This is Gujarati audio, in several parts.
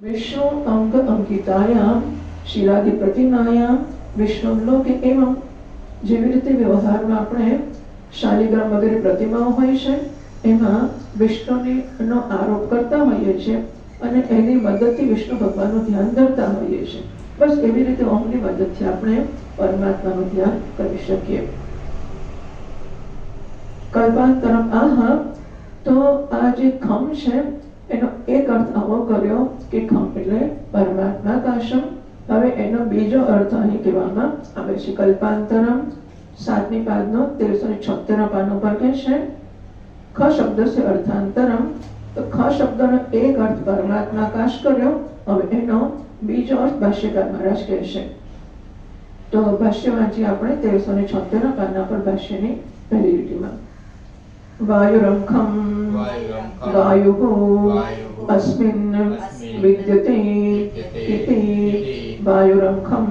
विष्णु अंक अंकितायाम शिलादि प्रतिमायाम विष्णु लोके एवं જેવી રીતે વ્યવહારમાં આપણે શાલિગ્રામ વગેરે પ્રતિમાઓ હોય છે એમાં વિષ્ણુનો આરોપ કરતા હોઈએ છીએ અને એની મદદથી વિષ્ણુ ભગવાનનું ધ્યાન ધરતા હોઈએ છીએ. બસ એવી રીતે ઓમની મદદથી આપણે પરમાત્માનું ધ્યાન કરી શકીએ. કલ્પાંતરમ આહ, તો આ જે ખમ છે એનો એક અર્થ આવો કર્યો કે ખમ એટલે પરમાત્માકાશમ. હવે એનો બીજો અર્થ અહીં કહેવામાં આવે છે. કલ્પાંતરમ 7મી પાદનો 1376 પાનો પર કહે છે ખ શબ્દ છે અર્થાંતરમ. તો ખ શબ્દનો એક અર્થ પરમાત્માકાશ કર્યો. હવે એનો બીજો અર્થ ભાષ્યકાર મહારાજ કહે છે. તો ભાષ્ય વાંચી આપણે 1376 પાના પર ભાષ્યની પહેલી લીટીમાં વાયુરંખમ વાયુઃ અસ્મિન વિદ્યતે ઇતિ વાયુરંખમ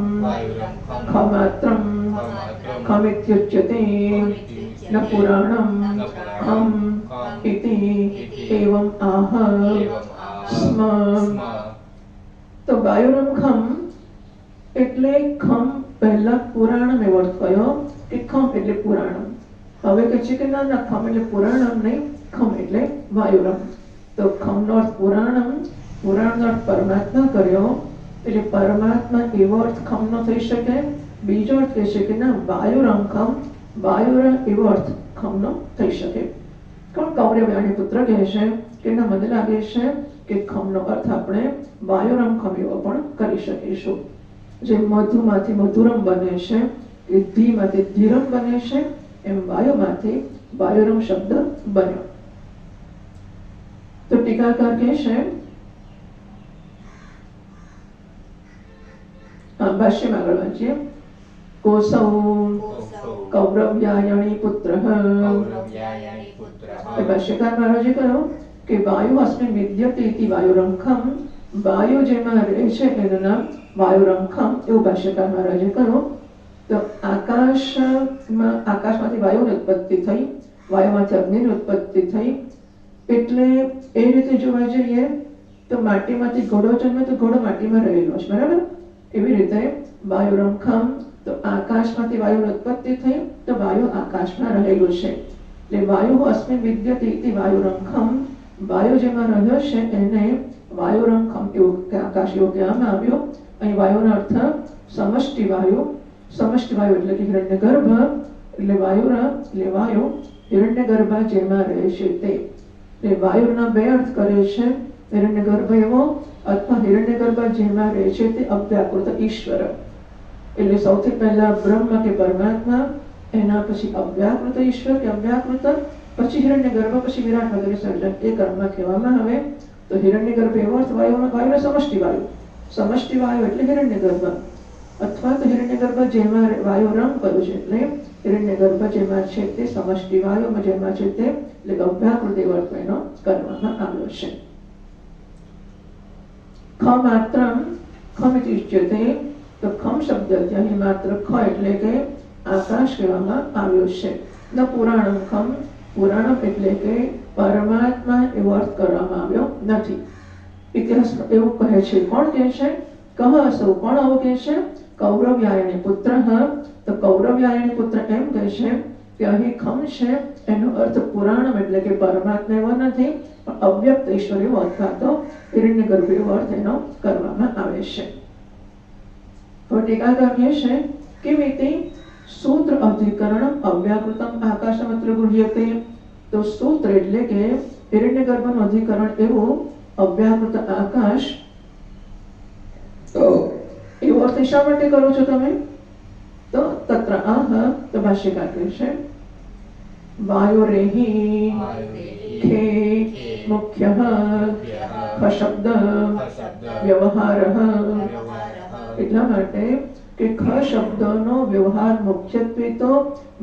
ખમાત્રમ ખમિત્યુચ્યતે ન પુરાણમ ખમ ઇતિ એવમ આહ સ્મ. તો વાયુરંખમ એટલે ખમ પહેલા પુરાણમ એવો અર્થ કયો કે ખમ એટલે પુરાણમ. હવે કહે છે કે ના ના, ખમ એટલે પુરાણમ નહીં, ખમ એટલે વાયુરમ. તો ખમનો અર્થ પુરાણમ, પુરાણનો અર્થ પરમાત્મા કર્યો એટલે પરમાત્મા એવો અર્થ ખમનો થઈ શકે. બીજો અર્થ કહે છે કે ના વાયુરમ ખમ, વાયુર એવો અર્થ ખમનો થઈ શકે. કોણ કૌરવ્યાણી પુત્ર કહે છે કે ના મને લાગે છે કે ખમનો અર્થ આપણે વાયુરમ ખમ એવો પણ કરી શકીશું. જે મધુમાંથી મધુરમ બને છે, કે ધીમાંથી ધીરમ બને છે, એમ વાયુમાંથી વાયુરમ શબ્દ બન્યો. તો ટીકાકાર કહે છે ભાષ્યમાં આગળ વાંચીએ કોસૌ કૌરવ્યાયણી પુત્ર. ભાષ્યકાર મહારાજે કહ્યું કે વાયુ અસ્મિન વિદ્યતે ઇતિ વાયુરંખમ. વાયુ જેમાં રહે છે એનું નામ વાયુરંખમ, એવું ભાષ્યકાર મહારાજે કહ્યું. તો આકાશમાંથી વાયુની ઉત્પત્તિ થઈ, વાયુમાંથી અગ્નિની ઉત્પત્તિ થઈ. એટલે એ રીતે જોવા જઈએ તો માટીમાંથી ઘોડો જન્મે તો ઘોડો માટીમાં રહેલો છે, બરાબર. એવી રીતે વાયુરંખમ, તો આકાશમાંથી વાયુની ઉત્પત્તિ થઈ તો વાયુ આકાશમાં રહેલું છે. એટલે વાયુ અસ્મિન વિદ્યતે ઇતિ વાયુરંખમ. વાયુ જેમાં રહ્યો છે એને વાયુરંખમ એવું આકાશ એવું કહેવામાં આવ્યું. અહીં વાયુનો અર્થ સમષ્ટિ વાયુ. સમષ્ટિ વાયુ એટલે કે હિરણ્ય ગર્ભ, એટલે વાયુર એટલે વાયુ હિરણ્ય ગર્ભ જેમાં રહે છે તે. એટલે વાયુના બે અર્થ કરે છે, હિરણ્ય ગર્ભ એવો અથવા હિરણ્ય ગર્ભ જેમાં રહે છે તે અવ્યાકૃત ઈશ્વર. એટલે સૌથી પહેલા બ્રહ્મ કે પરમાત્મા, એના પછી અવ્યાકૃત ઈશ્વર કે અવ્યાકૃત, પછી હિરણ્ય ગર્ભ, પછી વિરાટ વગેરે સર્જન. એ કર્મમાં કહેવામાં આવે. તો હિરણ્ય ગર્ભ એવો અર્થ વાયુનો સમષ્ટિ વાયુ. સમષ્ટિ વાયુ એટલે હિરણ્ય ગર્ભ, અથવા તો હિરણ્ય ગર્ભ જેમાં વાયુ રંગ કર્યું છે એટલે હિરણ્ય ગર્ભ જેમાં છે તે સમષ્ટિ વાયુ જેમાં છે તે, એટલે અવ્યાકૃત એવો અર્થ એનો કરવામાં આવ્યો છે. ખમાત્રમ ખમિત્યુચ્યતે. તો ખમ શબ્દથી અહીં માત્ર ખ એટલે કે આકાશ કહેવામાં આવ્યો છે. ન પુરાણમ ખમ, પુરાણમ એટલે કે પરમાત્મા એવો અર્થ કરવામાં આવ્યો નથી. ઇતિહાસ એવું કહે છે. કોણ કહે છે? કહ સૌ, કોણ આવું કહે છે? કૌરવ્યાયણી પુત્ર. તો કૌરવ્યાયણી પુત્ર એમ કહે છે કે અહીં ખમ છે એનો અર્થ પુરાણમ એટલે કે પરમાત્મા એવો નથી, પણ અવ્યક્ત ઈશ્વર એવો અથવા તો હિરણ્ય ગર્ભ એવો અર્થ એનો કરવામાં આવે છે. તો ટીકાકાર કહે છે કિમિતિ સૂત્ર અધિકરણમ અવ્યાકૃતમ આકાશમત્ર ગૃહ્યતે. તો સૂત્ર એટલે કે હિરણ્ય ગર્ભનું અધિકરણ એવું અવ્યાકૃત આકાશ. એવો અર્થ શા માટે કરો છો તમે? તો તત્ર આહ, તો ભાષ્યકાર કહે છે વાયુરેહી ખે મુખ્યઃ ખ શબ્દ વ્યવહારઃ. એટલા માટે કે ખ શબ્દનો વ્યવહાર મુખ્યત્વે તો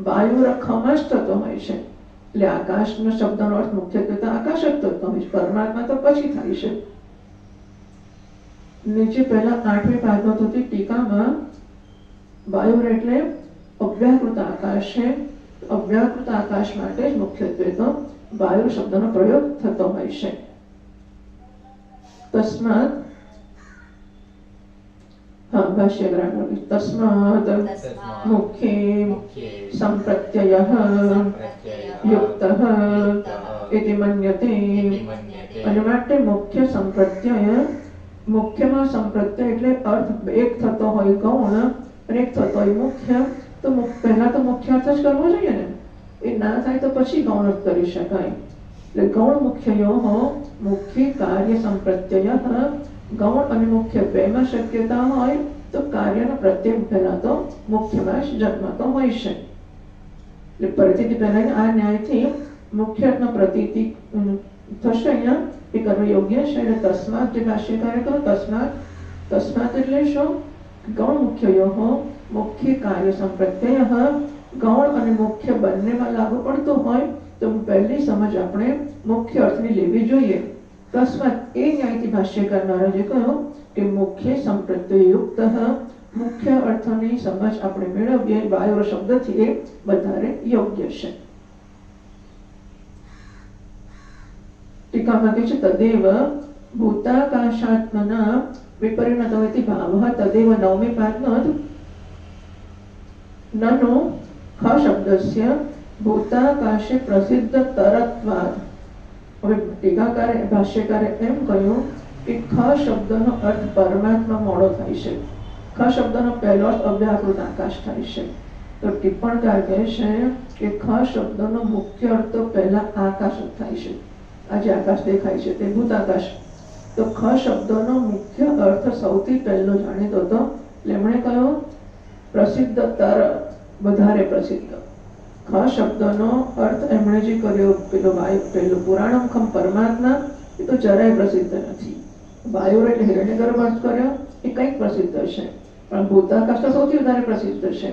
વાયુરખમાં જ થતો હોય છે. એટલે આકાશનો શબ્દનો અર્થ મુખ્યત્વે તો આકાશ જ થતો હોય છે, પરમાત્મા તો પછી થાય છે. નીચે પહેલા 8મી પાદમાં થતી ટીકામાં વાયુર એટલે અવ્યાકૃત આકાશ છે. અવ્યાકૃત આકાશ માટે જ મુખ્યત્વે તો વાયુ શબ્દનો પ્રયોગ થતો હોય છે. તસ્માત हाँ भाष्यग्रह तस्मात् मुख्ये संप्रत्ययः युक्तः इति मन्यते। અને માટે મુખ્ય સંપ્રત્યય, મુખ્યમાં સંપ્રત્યય એટલે અર્થ એક થતો હોય ગૌણ અને એક થતો હોય મુખ્ય, તો પહેલા તો મુખ્ય અર્થ જ કરવો જોઈએ ને, એ ના થાય તો પછી ગૌણ અર્થ કરી શકાય। એટલે ગૌણ મુખ્યયોઃ મુખ્ય કાર્ય સંપ્રત્યય, ગૌણ અને મુખ્ય બેમાં શક્યતા હોય તો કાર્યનો પ્રત્યય પહેલા તો મુખ્યમાં જ જન્મતો હોય છે। એટલે પ્રતીતિ પહેલા આ ન્યાયથી મુખ્ય અર્થનો પ્રતીતિ થશે। અહીંયા એ કરવું યોગ્ય છે। એટલે તસ્માત જે ભાષ્યકારે કહ્યું તસ્માત એટલે શું? ગૌણ મુખ્યયોઃ મુખ્ય કાર્ય સંપ્રત્યય, ગૌણ અને મુખ્ય બંનેમાં લાગુ પડતું હોય તો પહેલી સમજ આપણે મુખ્ય અર્થની લેવી જોઈએ। તસ્માત એ ન્યાયથી ભાષ્યકાર મહારાજે કહ્યું કે મુખ્ય સંપ્રત્યય યુક્ત, મુખ્ય અર્થની સમજ આપણે મેળવીએ વાયુર શબ્દથી એ વધારે યોગ્ય છે। ટીકામાં કહે છે તદેવ ભૂતાકાશાત્મના વિપરિણતો ઇતિ ભાવઃ, તદેવ નવમી પાદનો નનો ખ શબ્દસ્ય ભૂતાકાશે પ્રસિદ્ધ તરત્વાદ। હવે ટીકાકારે ભાષ્યકારે એમ કહ્યું કે ખ શબ્દનો અર્થ પરમાત્મા મોડો થાય છે। ખ શબ્દનો પહેલો અર્થ અવ્યાકૃત આકાશ થાય છે। તો ટિપ્પણકાર કહે છે કે ખ શબ્દનો મુખ્ય અર્થ તો પહેલા આકાશ જ થાય છે। આજે આકાશ દેખાય છે તે ભૂતાકાશ। તો ખ શબ્દનો મુખ્ય અર્થ સૌથી પહેલો જાણીતો હતો, એટલે એમણે કહ્યું પ્રસિદ્ધતર, વધારે પ્રસિદ્ધ। ખ શબ્દનો અર્થ એમણે જે કર્યો પેલો પુરાણમખમ પરમાત્મા, એ તો જરાય પ્રસિદ્ધ નથી। વાયુર એટલે હિરણ્યગર્ભ અર્થ કર્યો, એ કંઈક પ્રસિદ્ધ છે, પણ ભૂતાકાશ તો સૌથી વધારે પ્રસિદ્ધ છે।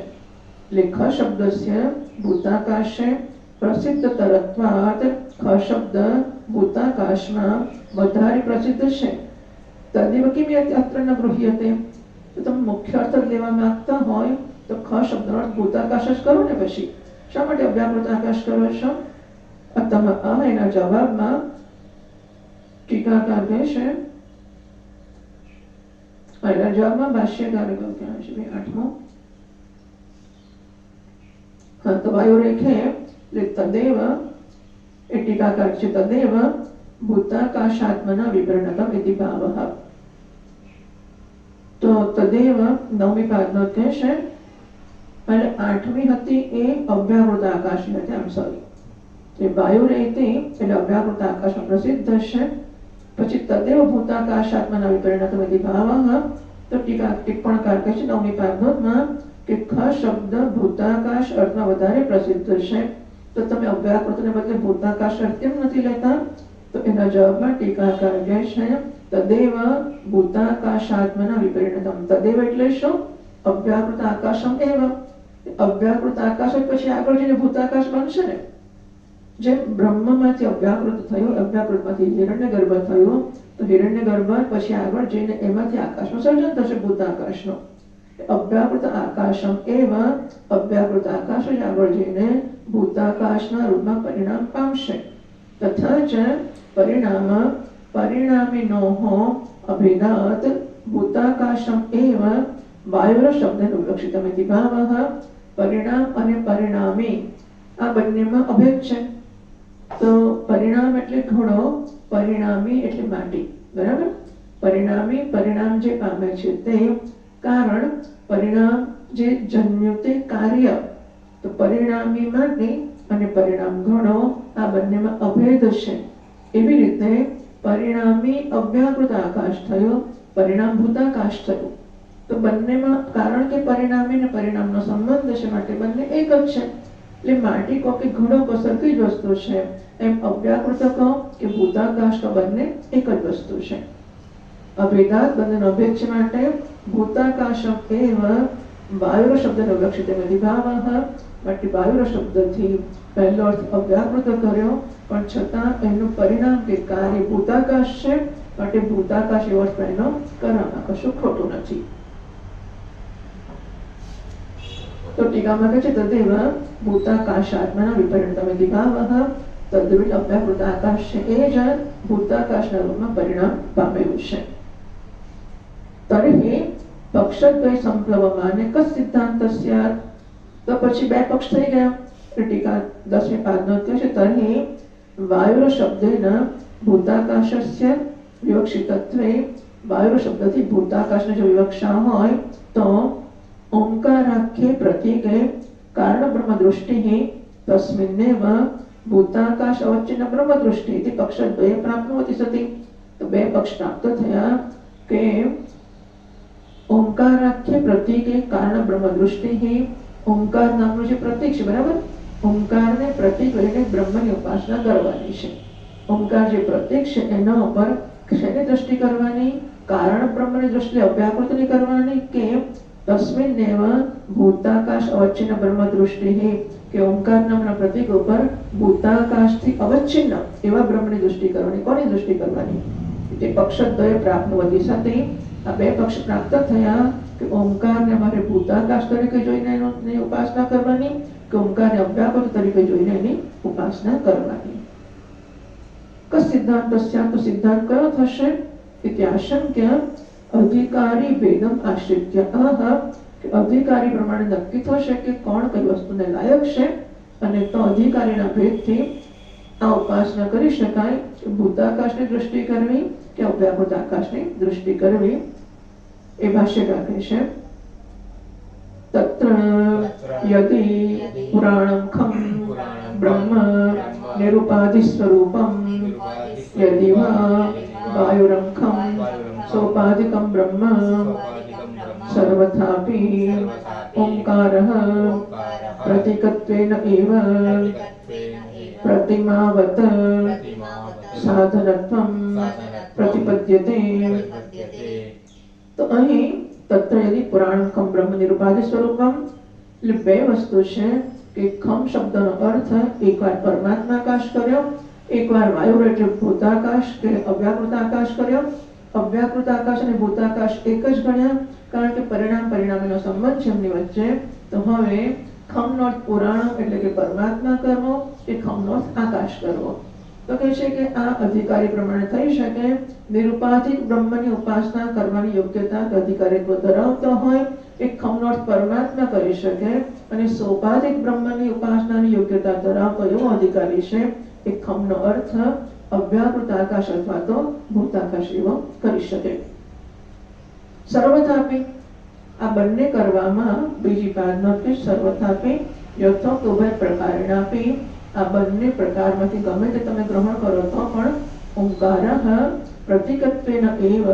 એટલે ખ શબ્દસ્ય ભૂતાકાશે પ્રસિદ્ધ તરત્વાત, ખ શબ્દ ભૂતાકાશમાં વધારે પ્રસિદ્ધ છે। તદેવ કિમ અત્ર ન ગૃહ્યતે, તો તમે મુખ્ય અર્થ લેવા માંગતા હોય તો ખ શબ્દનો અર્થ ભૂતાકાશ જ કરો ને, પછી શા માટે અવ્યાકૃત આકાશ કરો છો? એના જવાબમાં ટીકાકાર કહે છે, એના જવાબમાં ભાષ્યકાર ક્યાં છે 8મો, હા તો વાયુ રેખે તદેવ એ ટીકાકાર છે તદેવ ભૂતાકાશાત્મના વિવર્ણકમ ઇતિ ભાવઃ। તો તદેવ નવમી પાદનો કહે છે, અને 8મી હતી એ અવ્યાકૃત આકાશની હતી, આમ સોરી, એ વાયુ રહેતી એટલે અવ્યાકૃત આકાશમાં પ્રસિદ્ધ છે। પછી તદેવ ભૂતાકાશાત્મના વિપરિણતમ ઇતિ ભાવઃ, તો ટિપ્પણકાર કહે છે 9મી પાદમાં કે ખ શબ્દ ભૂતાકાશ અર્થમાં વધારે પ્રસિદ્ધ છે, તો તમે અવ્યાકૃતને બદલે ભૂતાકાશ અર્થ કેમ નથી લેતા? તો એના જવાબમાં ટીકાકાર કહે છે તદેવ ભૂતાકાશાત્મના વિપરિણતમ। તદેવ એટલે શું? અવ્યાકૃત આકાશમ એવ, અવ્યાકૃત આકાશ પછી આગળ જઈને ભૂતાકાશ બનશે ને। જેમ બ્રહ્મમાંથી અવ્યાકૃત થયું, અવ્યાકૃતમાંથી હિરણ્યગર્ભ થયું, તો હિરણ્યગર્ભ પછી આગળ જઈને એમાંથી આકાશનું સર્જન થશે ભૂતાકાશનું। અવ્યાકૃત આકાશમ એવ, અવ્યાકૃત આકાશ જ આગળ જઈને ભૂતાકાશના રૂપમાં પરિણામ પામશે। તથા ચ પરિણામ પરિણામિનોઃ અભેદાત ભૂતાકાશમ એવ વાયુર શબ્દેન વિવક્ષિતમ ઇતિ ભાવઃ। પરિણામ અને પરિણામી આ બંનેમાં અભેદ છે। તો પરિણામ એટલે ઘડો, પરિણામી એટલે માટી, બરાબર? પરિણામી પરિણામ જે પામે છે તે કારણ, પરિણામ જે જન્મ્યું તે કાર્ય। તો પરિણામી માટી અને પરિણામ ઘડો આ બંનેમાં અભેદ છે। એવી રીતે પરિણામી અવ્યાકૃત આકાશ થયું, પરિણામ ભૂતાકાશ થયું, તો બંનેમાં કારણ કે પરિણામી અને પરિણામનો સંબંધ છે, માટે બંને એક જ છે। એટલે માટી કહો કે ઘડો કહો સરખી જ વસ્તુ છે, એમ અવ્યાકૃત કહો કે ભૂતાકાશ કહો બંને એક જ વસ્તુ છે। અભેદાત બંનેનો અભેદ છે, માટે ભૂતાકાશમ એવ વાયુર શબ્દનો વિવક્ષિતમ ઇતિ ભાવઃ। માટે વાયુર શબ્દથી પહેલો અર્થ અવ્યાકૃત કર્યો, પણ છતાં એનું પરિણામ કે કાર્ય ભૂતાકાશ છે, માટે ભૂતાકાશ એવો અર્થ એનો કરવામાં કશું ખોટું નથી। તો ટીકામાં કહે છે તદેવ ભૂતાકાશાત્મના વિપરિણતમ ઇતિ ભાવઃ, તદ્વિત અવ્યાકૃત આકાશ છે એ જ ભૂતાકાશના રૂપમાં પરિણામ પામેલું છે। તર્હિ પક્ષદ્વય સંપ્લવમાને કસ સિદ્ધાંત સ્યાત, તો પછી બે પક્ષ થઈ ગયા. ટીકા 10મી પાદનો કહે છે તર્હિ વાયુર શબ્દેન ભૂતાકાશસ્ય વિવક્ષિતત્વે, વાયુર શબ્દથી ભૂતાકાશને જો વિવક્ષા હોય તો ઓંકારાખ્યે પ્રતીકે કારણ બ્રહ્મ દૃષ્ટિ તસ્મિન્નેવ ભૂતાકાશ અવચ્છિન્ન બ્રહ્મ દૃષ્ટિ ઇતિ પક્ષદ્વયે પ્રાપ્નોતિ સતિ. તો બે પક્ષ પ્રાપ્ત થયા કે ઓંકારાખ્ય પ્રતીકે કારણ બ્રહ્મ દૃષ્ટિ, ઓંકાર નામનું જે પ્રતીક છે, બરાબર, ઓંકારને પ્રતીક લઈને બ્રહ્મની ઉપાસના કરવાની છે. ઓંકાર જે પ્રતીક છે એના ઉપર શેની દ્રષ્ટિ કરવાની? કારણ બ્રહ્મની દ્રષ્ટિ અવ્યાકૃતની કરવાની કે તસ્મિન્નેવ ભૂતાકાશ અવચ્છિન્ન બ્રહ્મ દૃષ્ટિ, કે ઓંકાર નામના પ્રતીક ઉપર ભૂતાકાશથી અવચ્છિન્ન એવા બ્રહ્મની દૃષ્ટિ કરવાની. કોની દૃષ્ટિ કરવાની? તે પક્ષદ્વય પ્રાપ્નોતિ સતિ. આ બે પક્ષ પ્રાપ્ત થયા કે ઓંકારને અમારે ભૂતાકાશ તરીકે જોઈને એની ઉપાસના કરવાની કે ઓંકારને અવ્યાકૃત તરીકે જોઈને એની ઉપાસના કરવાની. કસ સિદ્ધાંત તો સિદ્ધાંત કયો થશે? આશંક્ય અધિકારી ભેદમ આશ્રિત્ય, કે અધિકારી પ્રમાણે નક્કી થશે કે કોણ કઈ વસ્તુને લાયક છે, અને તો અધિકારીના ભેદથી આ ઉપાસના કરી શકાય. ભૂતાકાશની દૃષ્ટિ કરવી કે અવ્યાકૃત આકાશની દૃષ્ટિ કરવી. એ ભાષ્યકાર કહે છે તત્ર યદિ પુરાણમ ખમ બ્રહ્મ નિરુપાધિ સ્વરૂપમ યદિ વા વાયુરમ ખમ સોપાધિકમ બ્રહ્મ સર્વથાપી ઓંકારઃ પ્રતીકત્વેન એવ પ્રતિમાવત સાધનત્વમ પ્રતિપદ્યતે. તો અહીં તત્ર યદિ પુરાણ ખમ બ્રહ્મ નિરુપાધિ સ્વરૂપમ, એટલે બે વસ્તુ છે કે ખમ શબ્દનો અર્થ એકવાર પરમાત્માકાશ કર્યો, એકવાર વાયુ એટલે ભૂતાકાશ કે અવ્યાકૃત આકાશ કર્યો. અવ્યાકૃત આકાશ અને ભૂતાકાશ એક જ ગણ્યા, કારણ કે પરિણામીનો સંબંધ છે એમની વચ્ચે. તો હવે ખમનો અર્થ પુરાણ એટલે કે પરમાત્મા કરવો, કે ખમનો અર્થ આકાશ કરવો. તો કહે છે કે આ અધિકારી પ્રમાણે થઈ શકે. નિરુપાધિક બ્રહ્મની ઉપાસના કરવાની યોગ્યતા અધિકારીત્વ ધરાવતો હોય એ ખમનો અર્થ પરમાત્મા કરી શકે, અને સોપાધિક બ્રહ્મની ઉપાસનાની યોગ્યતા ધરાવતો એવો અધિકારી છે એ ખમનો અર્થ અવ્યાકૃત આકાશ અથવા તો ભૂતાકાશ એવો કરી શકે. સર્વથાપી, આ બંને કરવામાં બીજી પાદનો કે સર્વથાપી યથોક્ત ઉભય પ્રકારેણાપી, આ બંને પ્રકારમાંથી ગમે તે તમે ગ્રહણ કરો તો પણ ઓંકારઃ પ્રતીકત્વેન એવ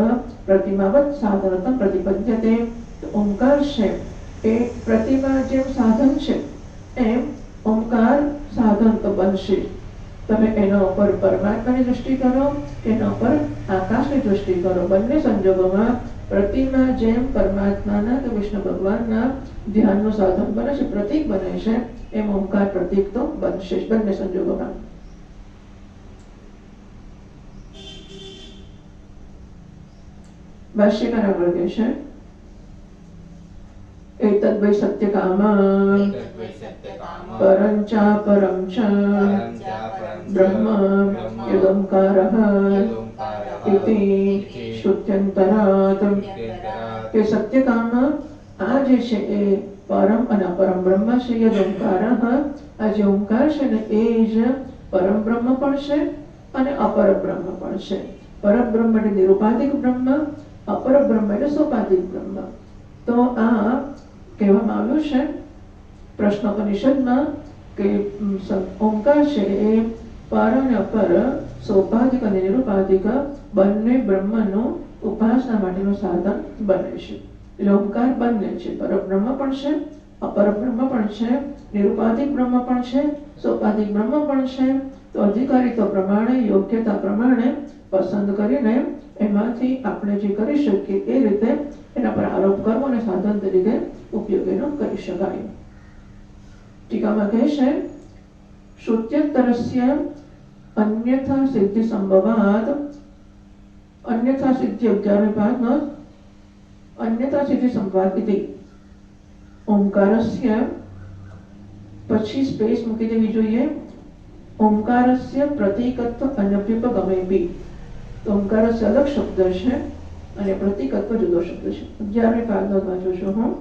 પ્રતિમાવત સાધનત્વમ પ્રતિપદ્યતે. તો ઓંકાર છે એ પ્રતિમા જેમ સાધન છે એમ ઓંકાર સાધન તો બનશે. તમે એના ઉપર પરમાત્માની દૃષ્ટિ કરો, એના ઉપર આકાશની દૃષ્ટિ કરો, બંને સંજોગોમાં પ્રતિમા જેમ પરમાત્માના કે વિષ્ણુ ભગવાનના ધ્યાનનું સાધન બને છે, પ્રતીક બને છે, એમ ઓંકાર પ્રતીક તો બનશે બંને સંજોગોમાં. ભાષ્યકાર આગળ કહે છે એતદ્ વૈ સત્યકામા પરંચા પરમ ચ બ્રહ્મ યદોંકારઃ ઇતિ શ્રુત્યંતરાત. કે સત્યકામા આ જે છે એ પરમ અને અપરમ બ્રહ્મ છે. યદોંકારઃ, આ જે ઓંકાર છે ને એ જ પરમ બ્રહ્મ પણ છે અને અપર બ્રહ્મ પણ છે. પરબ્રહ્મ એટલે નિરુપાધિક બ્રહ્મ, અપર બ્રહ્મ એટલે સોપાધિક બ્રહ્મ. તો આ કહેવામાં આવ્યું છે પ્રશ્નોપનિષદમાં કે ઓંકાર છે એ પર અને અપર, સોપાધિક અને નિરુપાધિક બંને બ્રહ્મનું ઉપાસના માટેનું સાધન બને છે. એટલે ઓંકાર બંને છે, પરબ્રહ્મ પણ છે, અપર બ્રહ્મ પણ છે, નિરુપાધિક બ્રહ્મ પણ છે, સોપાધિક બ્રહ્મ પણ છે. તો અધિકારીત્વ પ્રમાણે, યોગ્યતા પ્રમાણે પસંદ કરીને એમાંથી આપણે જે કરી શકીએ એ રીતે એના પર આરોપ કરવો અને સાધન તરીકે ઉપયોગીનો કરી શકાય. ટીકામાં કહે છે શ્રુત્યંતરસ્ય અન્યથા સિદ્ધિ સંભવાત, અન્યથા સિદ્ધિ 11મી પાદનો અન્યથા સિદ્ધિ સંભવાત ઇતિ ઓંકારસ્ય, પછી સ્પેસ મૂકી દેવી જોઈએ, ઓંકારસ્ય પ્રતીકત્વ અન્યભ્યુપગમેપી. તો ઓંકારસ્ય અલગ શબ્દ છે અને પ્રતીકત્વ જુદો શબ્દ છે. 11મી પાદમાં વાંચું છું હું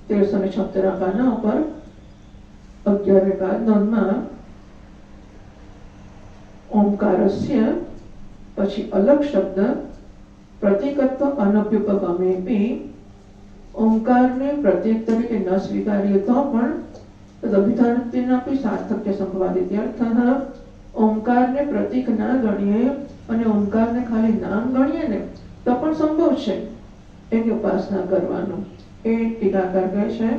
1376 પાના ઉપર 11મી પાદમાં ઓમકારસ્ય પછી અલગ શબ્દ પ્રતીકત્વ અનભ્યુપગમેપી ઓમકારને પ્રતીક તરીકે ન સ્વીકારીએ તો પણ તદભિધાનત્વેનાપી સાર્થક્ય સંભવાદિત્યર્થઃ ઓમકારને પ્રતીક ના ગણીએ અને ઓમકારને ખાલી નામ ગણીએ ને તો પણ સંભવ છે એની ઉપાસના કરવાનું. એ ટીકાકાર કહે છે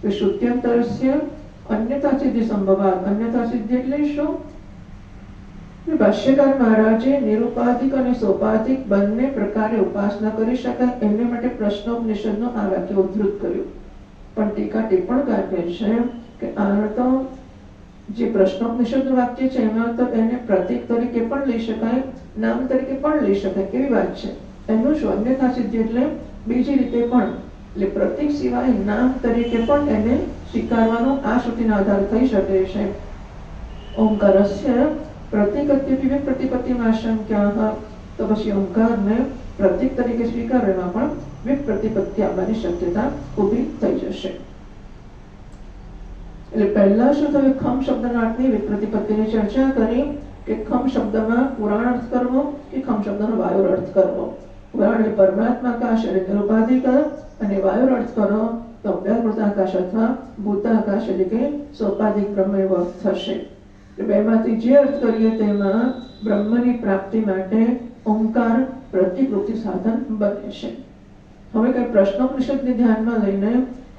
કે શ્રુત્યંતરસ્ય અન્યથા સિદ્ધિ સંભવાત. અન્યથા સિદ્ધિ એટલે શું? ભાષ્યકાર મહારાજે નિરુપાધિક અને સોપાધિક બંને પ્રકારે ઉપાસના કરી શકાય એને માટે પ્રશ્નોપનિષદનો આ વાક્ય ઉદ્ધૃત કર્યું. પણ ટીકા ટિપ્પણકાર કહે છે કે આ તો જે પ્રશ્નોપનિષદનું વાક્ય છે એમાં તો એને પ્રતીક તરીકે પણ લઈ શકાય, નામ તરીકે પણ લઈ શકાય કેવી વાત છે. એનું શું? અન્યથા સિદ્ધિ એટલે બીજી રીતે પણ, એટલે પ્રતીક સિવાય નામ તરીકે પણ એને સ્વીકારવાનો આ શ્રુતિના આધારે થઈ શકે છે. ઓમકારસ્ય પ્રતીકત્વેપી વિપ્રતિપત્તિમાં આશંક્યાઃ. તો પછી ઓમકારને પ્રતીક તરીકે સ્વીકારવામાં પણ વિપ્રતિપત્તિ આવવાની શક્યતા ઊભી થઈ જશે. એટલે પહેલા શું થયું? ખમ શબ્દના અર્થની વિપ્રતિપત્તિની ચર્ચા કરી કે ખમ શબ્દમાં પુરાણ અર્થ કરવો કે ખમ શબ્દનો વાયુર અર્થ કરવો. પુરાણ એટલે પરમાત્મા આકાશ એટલે નિરુપાધિક અને વાયુર અર્થ કરો તો અવ્યાકૃત આકાશ અથવા ભૂતાકાશ એટલે કે સોપાધિક બ્રહ્મ એવો અર્થ થશે. બેમાંથી જે અર્થ કરીએ તેમાં બ્રહ્મની પ્રાપ્તિ માટે ઓમકાર પ્રતિકૃતિ સાધન બને છે. હવે કઈ પ્રશ્નોપનિષદને ધ્યાનમાં લઈને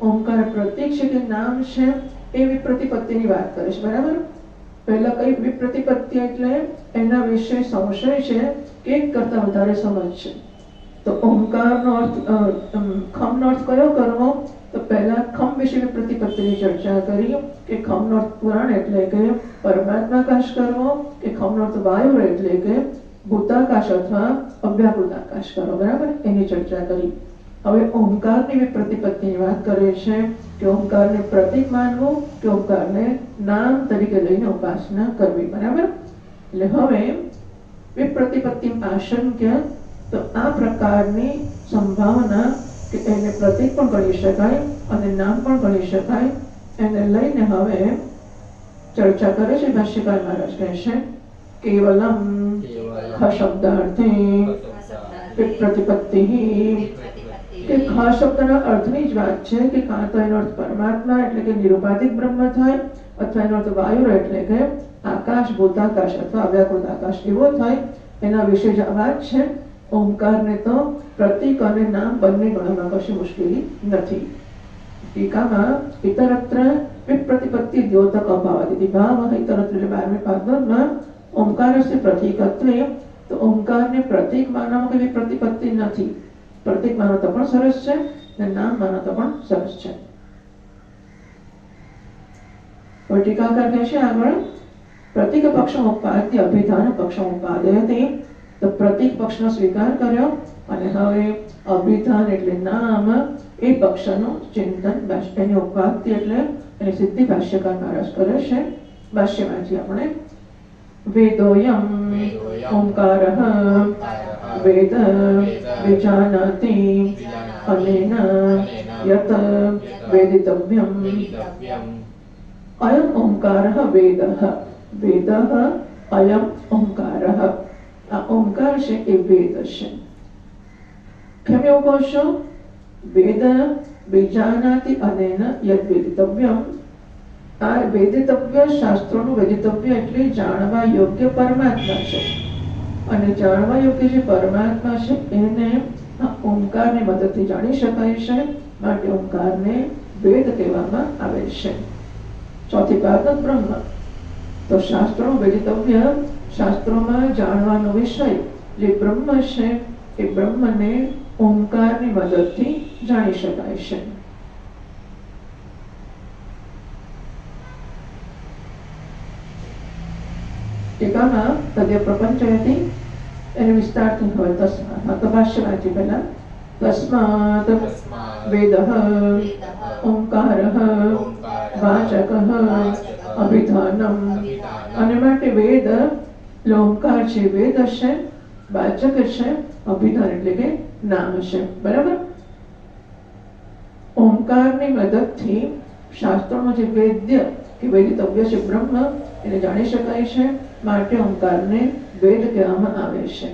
ઓમકાર પ્રતીક છે કે નામ છે એ વિપ્રતિપત્તિની વાત કરે છે. બરાબર? પહેલા કઈ વિપ્રતિપત્તિ એટલે એના વિશે સંશય છે કે એક કરતા વધારે સમજ છે. તો ઓમકારનો અર્થ ખમનો અર્થ કયો કરવો? તો પહેલા ખમ વિશે વિપ્રતિપત્તિની ચર્ચા કરી કે ખમનો અર્થ પુરાણ એટલે કે પરમાત્માકાશ કરવો કે ખમનો અર્થ વાયુ એટલે કે ભૂતાકાશ અથવા અવ્યાકૃત આકાશ કરો. બરાબર? એની ચર્ચા કરી. હવે ઓમકારની વિપ્રતિપત્તિની વાત કરે છે કે ઓમકારને પ્રતીક માનવું કે ઓમકારને નામ તરીકે લઈને ઉપાસના કરવી. બરાબર? એટલે હવે વિપ્રતિપત્તિ આશંક્ય, તો આ પ્રકારની સંભાવના કે એને પ્રતીક પણ ગણી શકાય અને નામ પણ ગણી શકાય એને લઈને હવે ચર્ચા કરે છે. ભાષ્યકાર મહારાજ કહે છે કેવલમ ખ શબ્દાર્થે વિપ્રતિપત્તિ કે ખ શબ્દના અર્થની જ વાત છે કે કાં તો એનો અર્થ પરમાત્મા એટલે કે નિરુપાધિક બ્રહ્મ થાય અથવા એનો અર્થ વાયુ એટલે કે આકાશ ભૂતાકાશ અથવા અવ્યાકૃત આકાશ એવો થાય. એના વિશે જ વાત છે. ઓમકારને તો પ્રતીક અને નામ બંને ગણવામાં કશી મુશ્કેલી નથી. ટીકામાં ઇતરત્ર વિપ્રતિપત્તિ દ્યોતક અભાવાદિતિ ભાવ ઇતરત્ર એટલે 12મી પાદમાં ઓમકારસ્ય પ્રતીકત્વે, તો ઓમકારને પ્રતીક માનવામાં કોઈ વિપ્રતિપત્તિ નથી. પ્રતીક માનો તો પણ સરસ છે અને નામ માનો તો પણ સરસ છે. હવે ટીકાકાર કહે છે આગળ પ્રતીક પક્ષમ ઉપાદ્ય અભિધાન પક્ષમ ઉપાદયતે. તો પ્રતીક પક્ષનો સ્વીકાર કર્યો અને હવે અભિધાન એટલે નામ એ પક્ષનું ચિંતન એની ઉપાદ્ય એટલે એની સિદ્ધિ ભાષ્યકાર મહારાજ કરે છે. ભાષ્યમાંથી આપણે વેદોયમ ઓમકારઃ વેદ વિજાનાતિ અનેન યત વેદિતવ્યમ અયમ ઓમકારઃ વેદઃ વેદઃ અયમ ઓમકારઃ. આ ઓમકાર છે એ વેદ છે. કેમ એવું કહો છો? વેદ વિજાનાતિ અનેન યદ વેદિતવ્યમ. આ વેદિતવ્ય શાસ્ત્રોનું વેદિતવ્ય એટલે જાણવા યોગ્ય પરમાત્મા છે અને જાણવા યોગ્ય જે પરમાત્મા છે એને આ ઓમકારની મદદથી જાણી શકાય છે. માટે ઓમકારને વેદ કહેવામાં આવે છે. ચોથી વાત બ્રહ્મ. તો શાસ્ત્રોનું વેદિતવ્ય શાસ્ત્રોમાં જાણવાનો વિષય જે બ્રહ્મ છે એ બ્રહ્મને ઓમકારની મદદથી જાણી શકાય છે. ટીકામાં તદ્ય પ્રપંચયતિ એને વિસ્તારથી હવે તસ્માત ભાષ્યવાંચી પહેલા તસ્માત વેદઃ ઓમકારઃ વાચકઃ અભિધાનમ. અને માટે વેદ ઓમકાર છે વેદ છે, વાચક છે અભિધાન એટલે કે નામ છે, બરાબર. ઓમકારની મદદથી શાસ્ત્રોનો જે વેદ્ય કે વેદિતવ્ય છે બ્રહ્મ એને જાણી શકાય છે, માટે ઓમકારને વેદ કહેવામાં આવે છે.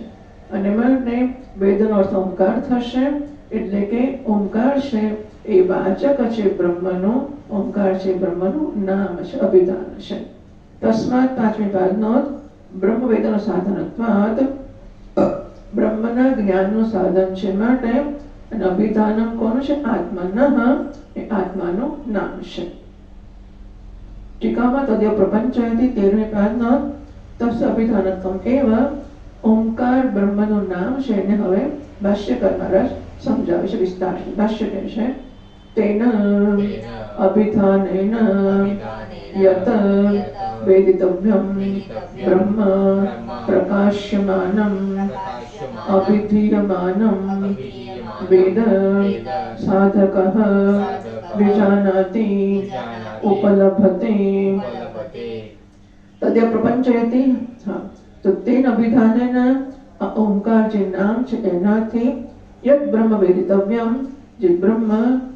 અને માટે વેદનો અર્થ ઓમકાર થશે, એટલે કે ઓમકાર છે એ વાચક છે બ્રહ્મનો, ઓમકાર છે બ્રહ્મનું નામ છે, અભિધાન છે. તસ્માત પાંચમી પાદનો બ્રહ્મ વેદનો સાધનત્વાદ, બ્રહ્મના જ્ઞાનનું સાધન છે માટે, અને અભિધાનમ કોનું છે? આત્મનઃ, એ આત્માનું નામ છે. ટીકામાં તદ્ય પ્રપંચયતિ 13મી પાદનો તસ્સ અભિધાનત્વમ એવ, ઓમકાર બ્રહ્મનું નામ છે એને હવે ભાષ્યકાર મહારાજ સમજાવે છે વિસ્તારથી. ભાષ્ય કહે છે તેન અભિધાનેન યત વેદિતવ્યમ બ્રહ્મ પ્રકાશ્યમાનમ અભિધીયમાનમ વેદ સાધકઃ વિજાનાતિ ઉપલભતે તદ્ય પ્રપંચયતિ. તો તેન અભિધાનેન, ઓમકાર જે નામ છે એનાથી, યત બ્રહ્મ વેદિતવ્યમ, જે બ્રહ્મ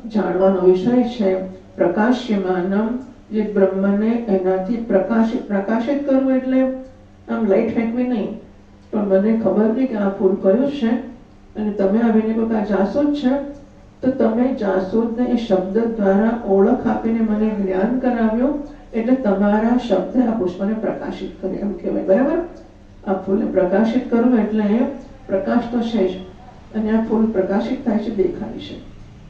જાણવાનો વિષય છે, પ્રકાશ્યમાનમ, જે બ્રહ્મને એનાથી પ્રકાશિત કરવું, એટલે આમ લાઈટ ફેંકવી નહીં, પણ મને ખબર નહીં કે આ ફૂલ કયું છે અને તમે આવીને કોઈ આ જાસૂદ છે, તો તમે જાસૂદને એ શબ્દ દ્વારા ઓળખ આપીને મને જ્ઞાન કરાવ્યું, એટલે તમારા શબ્દે આ પુષ્પને પ્રકાશિત કરે એમ કહેવાય, બરાબર. આ ફૂલને પ્રકાશિત કરવું એટલે પ્રકાશ તો છે જ, અને આ ફૂલ પ્રકાશિત થાય છે, દેખાય છે.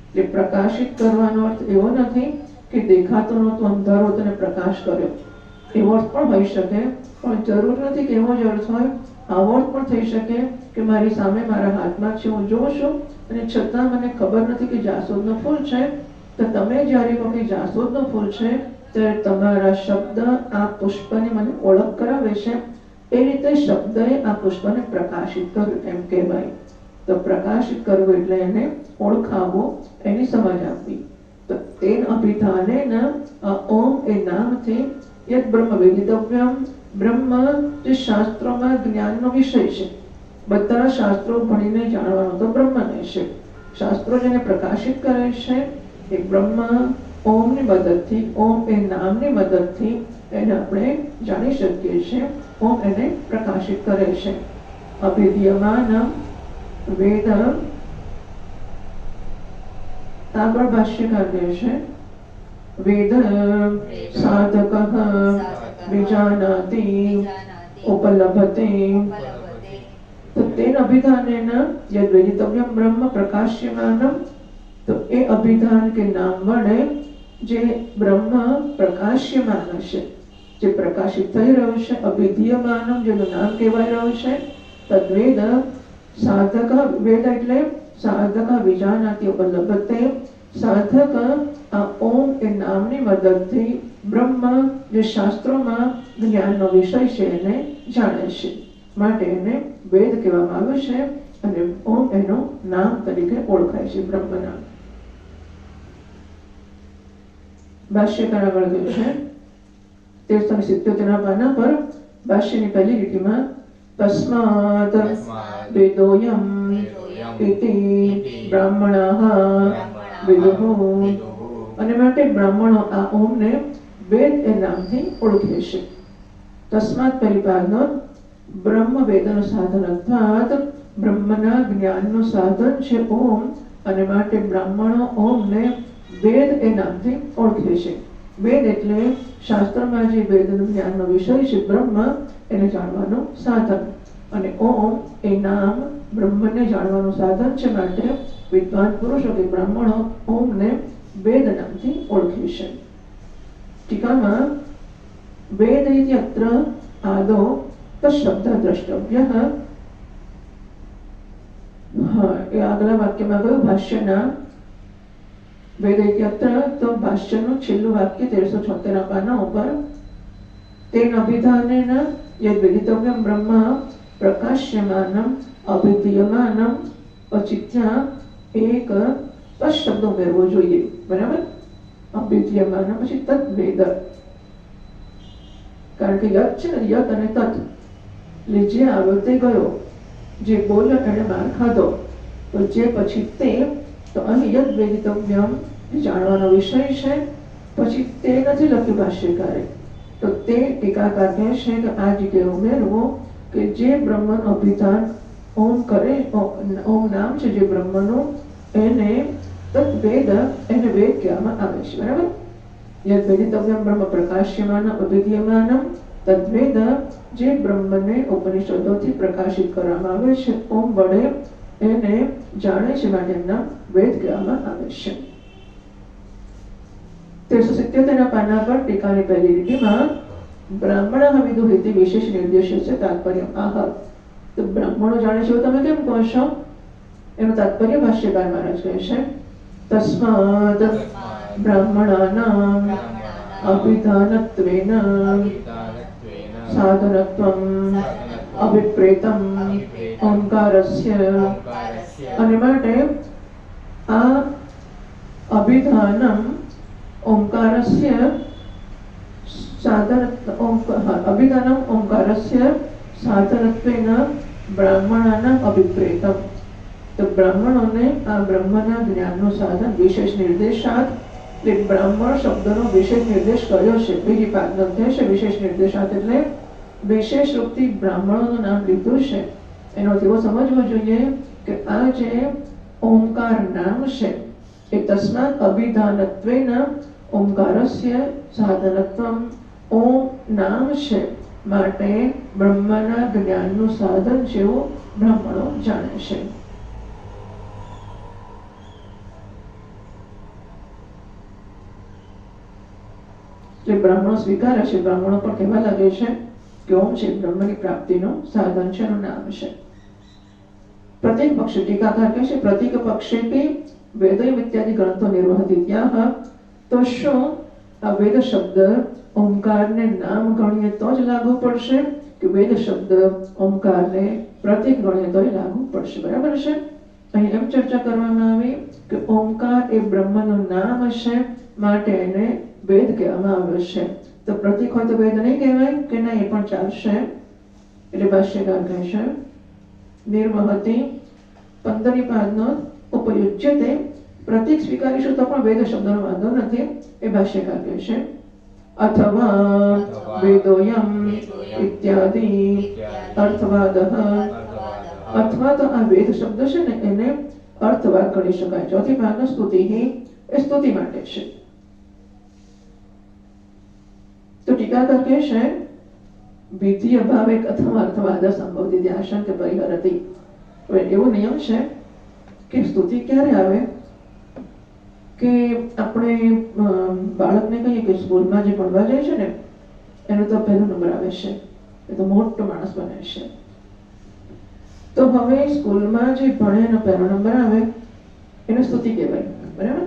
એટલે પ્રકાશિત કરવાનો અર્થ એવો નથી કે દેખાતો નહોતો, અંધારો તેને પ્રકાશ કર્યો, એવો અર્થ પણ હોઈ શકે, પણ જરૂર નથી કે એવો જ અર્થ હોય. આવો અર્થ પણ થઈ શકે કે મારી સામે મારા હાથમાં છે, હું જોઉં છું અને છતાં મને ખબર નથી કે જાસૂદનું ફૂલ છે, તો તમે જ્યારે કહો કે જાસૂદનું ફૂલ છે, ત્યારે તમારા શબ્દ આ પુષ્પની મને ઓળખ કરાવે છે, એ રીતે શબ્દએ આ પુષ્પને પ્રકાશિત કર્યું એમ કહેવાય. તો પ્રકાશિત કરવું એટલે એને ઓળખાવવું, એની સમજ આપવી. તો તેન અભિધાનેન, ઓમ એ નામથી, યત બ્રહ્મ વેદિતવ્યમ, બ્રહ્મ જે શાસ્ત્રોમાં જ્ઞાનનો વિષય છે, બધા શાસ્ત્રો ભણીને જાણવાનો તો બ્રહ્મને છે. શાસ્ત્રો જેને પ્રકાશિત કરે છે એ બ્રહ્મ ઓમની મદદથી, ઓમ એ નામની મદદથી એને આપણે જાણી શકીએ છીએ. ઓમ એને પ્રકાશિત કરે છે. અભિધીયમાન વેદ, આગળ ભાષ્યકાર કહે છે વેદ સાધકઃ વિજાનાતિ ઉપલભતે. તો તેન અભિધાનેન યદ વેદિતવ્યમ બ્રહ્મ પ્રકાશ્યમાનમ, તો એ અભિધાન કે નામ વડે જે બ્રહ્મ પ્રકાશ્યમાન છે, જે પ્રકાશિત થઈ રહ્યું છે, અભિધીયમાનમ જેનું નામ કહેવાય રહ્યું છે, તદ્વેદ સાધક, વેદ એટલે સાધક વિજાનાતિ ઉપલભતે, સાધક આ ઓમ એ નામની મદદથી બ્રહ્મ જે શાસ્ત્રોમાં જ્ઞાનનો વિષય છે એને જાણે છે, માટે એને વેદ કહેવામાં આવ્યું છે, અને ઓમ એનું નામ તરીકે ઓળખાય છે, બ્રહ્મ નામ. ભાષ્યકાર આગળ ગયું છે 1377 પાના પર ભાષ્યની પહેલી લીટીમાં તસ્માત વેદોયમ ઇતિ બ્રાહ્મણાઃ વિદુઃ, અને માટે બ્રાહ્મણો આ ઓમને વેદ એ નામથી ઓળખે છે. તસ્માત પહેલી પાદનો બ્રહ્મ વેદનો સાધનત્વાદ, બ્રહ્મના જ્ઞાનનું સાધન છે ઓમ, અને માટે બ્રાહ્મણો ઓમને વેદ એ નામથી ઓળખે છે. વેદ એટલે શાસ્ત્રમાં જે વેદનું જ્ઞાનનો વિષય છે બ્રહ્મ, એને જાણવાનું સાધન, અને ઓમ એ નામ બ્રહ્મને જાણવાનું સાધન છે, માટે વિદ્વાન પુરુષો કે બ્રાહ્મણો ઓમને વેદ નામથી ઓળખે છે. ટીકામાં વેદ ઇત્યત્ર આદો તશબ્દ દ્રષ્ટવ્યઃ, એ આગલા વાક્યમાં ગયું ભાષ્યના વેદ ઇત્યત્ર, તો ભાષ્યનું છેલ્લું વાક્ય 1376 પાના ઉપર, તેન અભિધાનેન યદ વેદિતવ્યમ બ્રહ્મ પ્રકાશ્યમાનમ અભિધીયમાનમ, પછી ત્યાં એક શબ્દ ઉમેરવો જોઈએ, બરાબર. અભિધીયમાનમ પછી તદ્વેદ, કારણ કે યત છે ને, યત અને તત, જે આવ્યો તે ગયો, જે બોલ્યો એને માર ખાધો. તો જે પછી તે, તો અહીં યદ વેદિતવ્યમ જાણવાનો વિષય છે. પછી તે નથી લખ્યું ભાષ્યકારે, તો તે ટીકાકાર કહે છે કે આ જગ્યાએ ઉમેરવું કે જે બ્રહ્મનું અભિધાન ઓમ કરે, ઓમ નામ છે જે બ્રહ્મનું, એને તદ્વેદ, એને વેદ કહેવામાં આવે છે. બરાબર. યદ વેદિતવ્યમ બ્રહ્મ પ્રકાશ્યમાન અભિધીયમાનમ તદ્વેદ, જે બ્રહ્મને ઉપનિષદોથી પ્રકાશિત કરવામાં આવે છે ઓમ વડે, એને જાણે છે માટે એમના વેદ કહેવામાં આવે છે. 377 પાના પર ટીકાની પહેલી લીટીમાં બ્રાહ્મણ વિદુહિતિ વિશેષ નિર્દેશ છે તાત્પર્ય આહ. તો બ્રાહ્મણો જાણે છે તમે કેમ કહો છો? એનું તાત્પર્ય ભાષ્યકાર મહારાજ કહે છે તસ્માદ બ્રાહ્મણાનામ અભિધાનત્વેન સાધનત્વમ અભિપ્રેતમ ઓંકારસ્ય. અને માટે આ અભિધાનમ ઓંકારસ્ય અભિધાનમ ઓંકારસ્ય સાધનત્વેન બ્રાહ્મણાનામ અભિપ્રેતમ. તો બ્રાહ્મણોને આ બ્રહ્મના જ્ઞાનનું સાધન વિશેષ નિર્દેશાત, એટલે બ્રાહ્મણ શબ્દનો વિશેષ નિર્દેશ કર્યો છે. બીજી પાદનો અધ્યાય છે વિશેષ નિર્દેશાત, એટલે વિશેષ રૂપથી બ્રાહ્મણોનું નામ લીધું છે. એનો એવો સમજવો જોઈએ કે આ જે ઓમકાર નામ છે એ તસ્માત અભિધાનત્વેન ઓમકારસ્ય સાધનત્વમ, ઓમ નામ છે માટે બ્રહ્મના જ્ઞાનનું સાધન જેવું બ્રાહ્મણો જાણે છે. જે બ્રાહ્મણો સ્વીકારે છે, બ્રાહ્મણો પણ કહેવા લાગે છે કે ઓમ છે બ્રહ્મની પ્રાપ્તિનું સાધન છે, એનું નામ છે. પ્રતિક પક્ષ ટીકાકાર કહે છે પ્રતિક પક્ષેપી વેદોયમ ઇત્યાદિ ગ્રંથો નિર્વહતિત્યાહ. તો શું આ વેદ શબ્દ ઓમકારને નામ ગણીએ તો જ લાગુ પડશે કે વેદ શબ્દ ઓમકારને પ્રતિક ગણીએ તો લાગુ પડશે? બરાબર છે. અહીં એમ ચર્ચા કરવામાં આવી કે ઓમકાર એ બ્રહ્મનું નામ છે માટે એને વેદ કહેવામાં આવ્યો છે. તો પ્રતિક હોય તો વેદ નહીં કહેવાય કે ના? એ પણ ચાલશે. એટલે ભાષ્યકાર કહે છે નિર્વહતિ 15મી પાદનો ઉપયુજ્યતે, પ્રતિક સ્વીકારીશું તો પણ વેદ શબ્દનો વાંધો નથી. એ ભાષ્યકાર કહે છે અથવા વેદોયમ ઇત્યાદિ અર્થવાદ. અથવા તો આ વેદ શબ્દ છે ને એને અર્થવાદ ગણી શકાય. ચોથી પાદનો સ્તુતિ, એ સ્તુતિ માટે છે. તો ટીકાકાર કહે છે વિધિ અભાવે કથમ અર્થવાદ સંભવતી આશંક પરિહરતી. એવો નિયમ છે કે સ્તુતિ ક્યારે આવે કે આપણે બાળકને કહીએ કે સ્કૂલમાં જે ભણવા જાય છે ને એનો તો પહેલો નંબર આવે છે, એ તો મોટો માણસ બને છે. તો હવે સ્કૂલમાં જે ભણે એનો પહેલો નંબર આવે એને સ્તુતિ કહેવાય. બરાબર.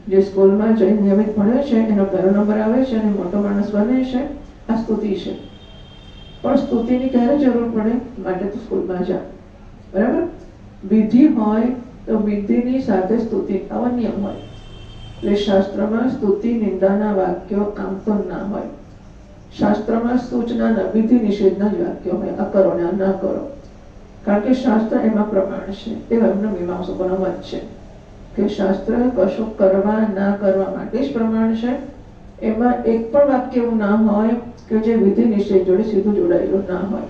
જે સ્કૂલમાં જઈને નિયમિત ભણે છે એનો પહેલો નંબર આવે છે અને મોટો માણસ બને છે, આ સ્તુતિ છે. પણ સ્તુતિની ક્યારે જરૂર પડે? માટે તો સ્કૂલમાં જા. બરાબર. વિધિ હોય તો વિધિની સાથે સ્તુતિ આવા નિયમ હોય. એટલે શાસ્ત્રમાં સ્તુતિ નિંદાના વાક્યો આમ તો ના હોય. શાસ્ત્રમાં સૂચનાના વિધિ નિષેધના જ વાક્યો હોય, આ કરો ને આ ના કરો. કારણ કે શાસ્ત્ર એમાં પ્રમાણ છે. એ એમનો મીમાંસકોનો મત છે કે શાસ્ત્ર કશું કરવા ના કરવા માટે જ પ્રમાણ છે. એમાં એક પણ વાક્ય એવું ના હોય કે જે વિધિ નિષેધ જોડે સીધું જોડાયેલું ના હોય.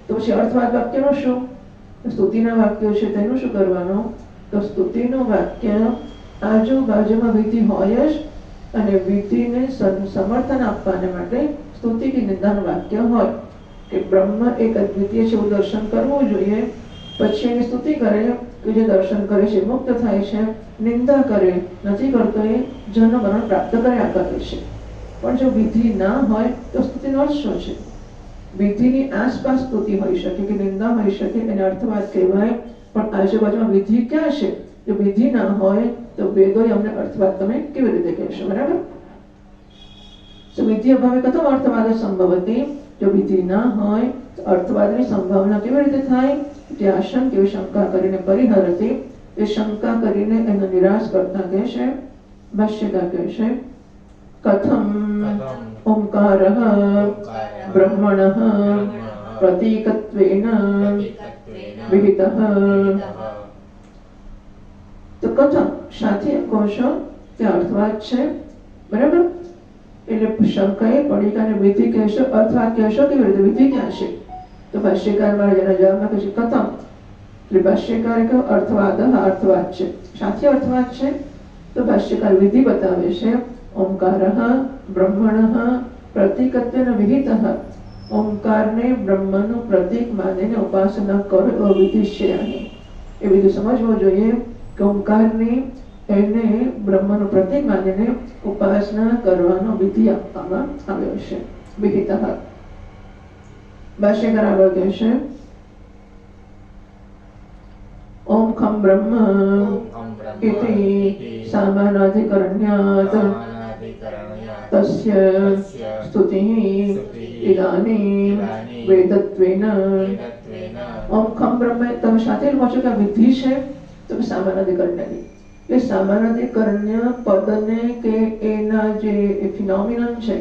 તો પછી અર્થવાદ વાક્યનો શું? સ્તુતિના વાક્યો છે તેનું શું કરવાનું? તો સ્તુતિનું વાક્ય આજુબાજુમાં વિધિ હોય જ અને વિધિને સમર્થન આપવાને માટે સ્તુતિ કે નિંદાનું વાક્ય હોય કે બ્રહ્મ એક અદ્વિતીય છે એવું દર્શન કરવું જોઈએ. પછી એની સ્તુતિ કરે કે જે દર્શન કરે છે મુક્ત થાય છે, નિંદા કરે નથી કરતો એ જન્મ મરણ પ્રાપ્ત કર્યા કરે છે. પણ જો વિધિ ના હોય તો સ્તુતિનો અર્થ શું છે? વિધિની આસપાસ સ્તુતિ હોઈ શકે કે નિંદા હોઈ શકે, એને અર્થવાદ કહેવાય. પણ આજુબાજુમાં વિધિ ક્યાં છે? જો વિધિ ના હોય તો વેદોએ અમને અર્થવાદ તમે કેવી રીતે કહેશો? બરાબર. વિધિ અભાવે કથમ અર્થવાદ સંભવતી. જો વિધિ ના હોય તો અર્થવાદની સંભાવના કેવી રીતે થાય? તે આશંક એવી શંકા કરીને પરિહરતી, એ શંકા કરીને એનો નિરાશ કરતા કહે છે ભાષ્યકાર કહે છે કથમ ઓમકારઃ બ્રહ્મણઃ પ્રતીકત્વેન વિહિતઃ તો કથમ સાથે કોશો તે અર્થવાદ છે બરાબર એટલે શંકાએ પડી કે વિધિ કહેશો અર્થવાદ કહેશો કેવી રીતે વિધિ ક્યાં છે તો ભાષ્યકાર મારે જેના જવાબમાં કહે છે કથમ એટલે ભાષ્યકારે કહ્યું અર્થવાદ અર્થવાદ છે સાથે અર્થવાદ છે તો ભાષ્યકાર વિધિ બતાવે છે ઓમકારઃ બ્રહ્મણઃ પ્રતીકત્વેન વિહિતઃ ઓમકારને બ્રહ્મનું પ્રતીક માનીને ઉપાસના કરો એવો વિધિ છે અહીં એ વિધિ સમજવો જોઈએ કે ઓમકારની એને બ્રહ્મનું પ્રતીક માનીને ઉપાસના કરવાનો વિધિ આપવામાં આવ્યો છે વિહિતઃ ભાષ્યકાર આગળ કહેશે ઓમ ખમ બ્રહ્મ ઇતિ સામાનાધિકરણ્યાત તસ્ય સ્તુતિઃ ઇદાનીમ વેદત્વેન ઓમ ખમ બ્રહ્મ તમે સાથે કહો છો કે આ વિધિ છે તો સામાનાધિકરણ્યની એ સામાનાધિકરણ્ય પદને કે એના જે ફિનોમિનન છે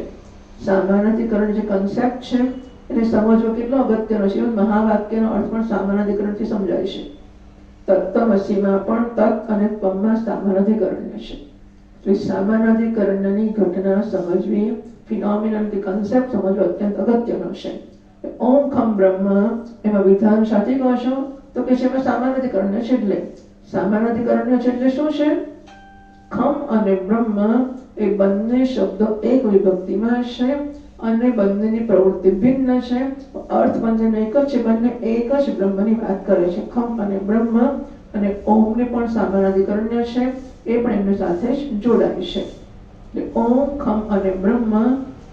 સામાનાધિકરણ જે કન્સેપ્ટ છે એને સમજવો કેટલો અગત્યનો છે મહાવાક્યનો અર્થ પણ સામાનાધિકરણથી સમજાય છે તત્તમસીમાં પણ તત્ અને ત્વમમાં સામાનાધિકરણ્ય છે એટલે સામાનાધિકરણની ઘટના સમજવી ફિનોમિનન કે કન્સેપ્ટ સમજવો અત્યંત અગત્યનો છે ઓમ ખમ બ્રહ્મ એમાં વિધાન સાથે કહો છો તો કે છે એમાં સામાનાધિકરણ્ય છે એટલે સામાનાધિકરણ્ય છે એટલે શું છે ખમ અને બ્રહ્મ એ બંને શબ્દો એક વિભક્તિમાં છે અને બંનેની પ્રવૃત્તિ ભિન્ન છે અર્થ બંનેનો એક જ છે બંને એક જ બ્રહ્મની વાત કરે છે ખમ અને બ્રહ્મ અને ઓમને પણ સામાનાધિકરણ્ય છે એ પણ એમની સાથે જ જોડાય છે એટલે ઓમ ખમ અને બ્રહ્મ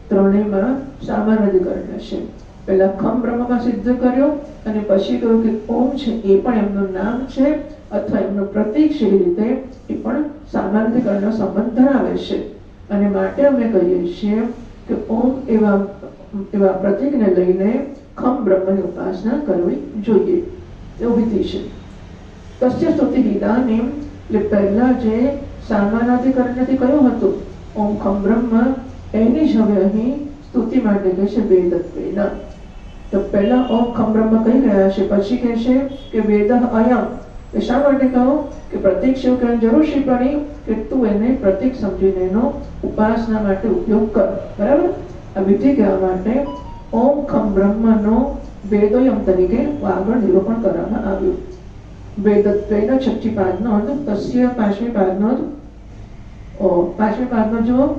ત્રણેયમાં સામાનાધિકરણ્ય છે પહેલા ખમ બ્રહ્મમાં સિદ્ધ કર્યો અને પછી કહ્યું કે ઓમ છે એ પણ એમનું નામ છે અથવા એમનું પ્રતીક છે એ રીતે એ પણ સામાનાધિકરણનો સંબંધ ધરાવે છે અને માટે અમે કહીએ છીએ કે ઓમ એવા પ્રતીકને લઈને ખમ બ્રહ્મની ઉપાસના કરવી જોઈએ એવું વિધિ છે તસ્ય સ્તુતિ ઇદાનીમ એટલે પહેલા જે સામાનાધિકરણથી કયું હતું ઓમ ખમ બ્રહ્મ એની જ હવે અહીં સ્તુતિ માટે કહે છે વેદત્વેન તો પહેલા ઓમ ખમ બ્રહ્મ કહી ગયા છે પછી કહે છે કે વેદ અયમ એ શા માટે કહો કે પ્રતીક છે એવું કહેવાની જરૂર છે પડી કે તું એને પ્રતીક સમજીને એનો ઉપાસના માટે ઉપયોગ કર બરાબર આ વિધિ કહેવા માટે ઓમ ખમ બ્રહ્મનો વેદોયમ તરીકે આગળ નિરૂપણ કરવામાં આવ્યું વેદત્વેન છઠ્ઠી પાદનો અર્થ તસ્ય પાંચમી પાદનો જો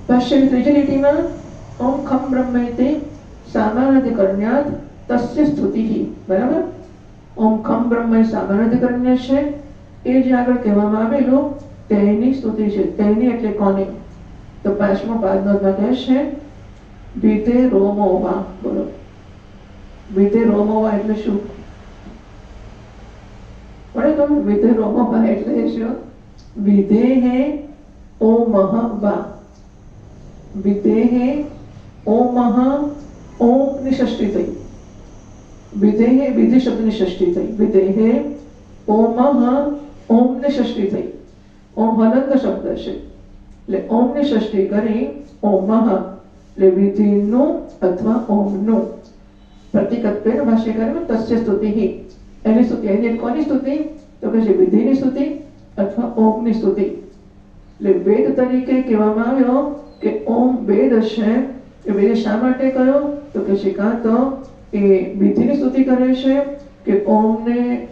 ભાષ્યની ત્રીજી લીટીમાં ઓમ ખમ બ્રહ્મ ઇતિ સામાનાધિકરણ્યાત તસ્ય સ્તુતિઃ બરાબર ઓમ ખમ બ્રહ્મ એ સામાનાધિકરણ્ય છે એ જે આગળ કહેવામાં આવેલું તેની સ્તુતિ છે તેની એટલે કોની તો પાંચમો પાદમાં કહે છે વિધે રોમોવા બોલો વિધે રોમોવા એટલે શું પડે તો વિધે રોમોવા એટલે શું વિધેહે ઓમઃ વા વિધેહે ઓમઃ ઓમ ની ષષ્ઠી થઈ વિધેહે વિધિ શબ્દની ષષ્ઠી થઈ વિધેહે ઓમઃ ઓમ ની ષષ્ઠી થઈ ઓમ હલંત શબ્દ છે એટલે ઓમ ની ષષ્ઠી કરી ઓમઃ એટલે વિધિનું અથવા ઓમનું પ્રતિકત્વેન ભાષ્યકારમાં તસ્ય સ્તુતિ એની સ્તુતિ એની કોની સ્તુતિ તો કે છે વિધિની સ્તુતિ અથવા ઓમની સ્તુતિ એટલે વેદ તરીકે કહેવામાં આવ્યો કે ઓમ વેદ છે એ વેદ શા માટે કયો તો કે છે કાં તો એ વિધિની સ્તુતિ કરે છે કે ઓમને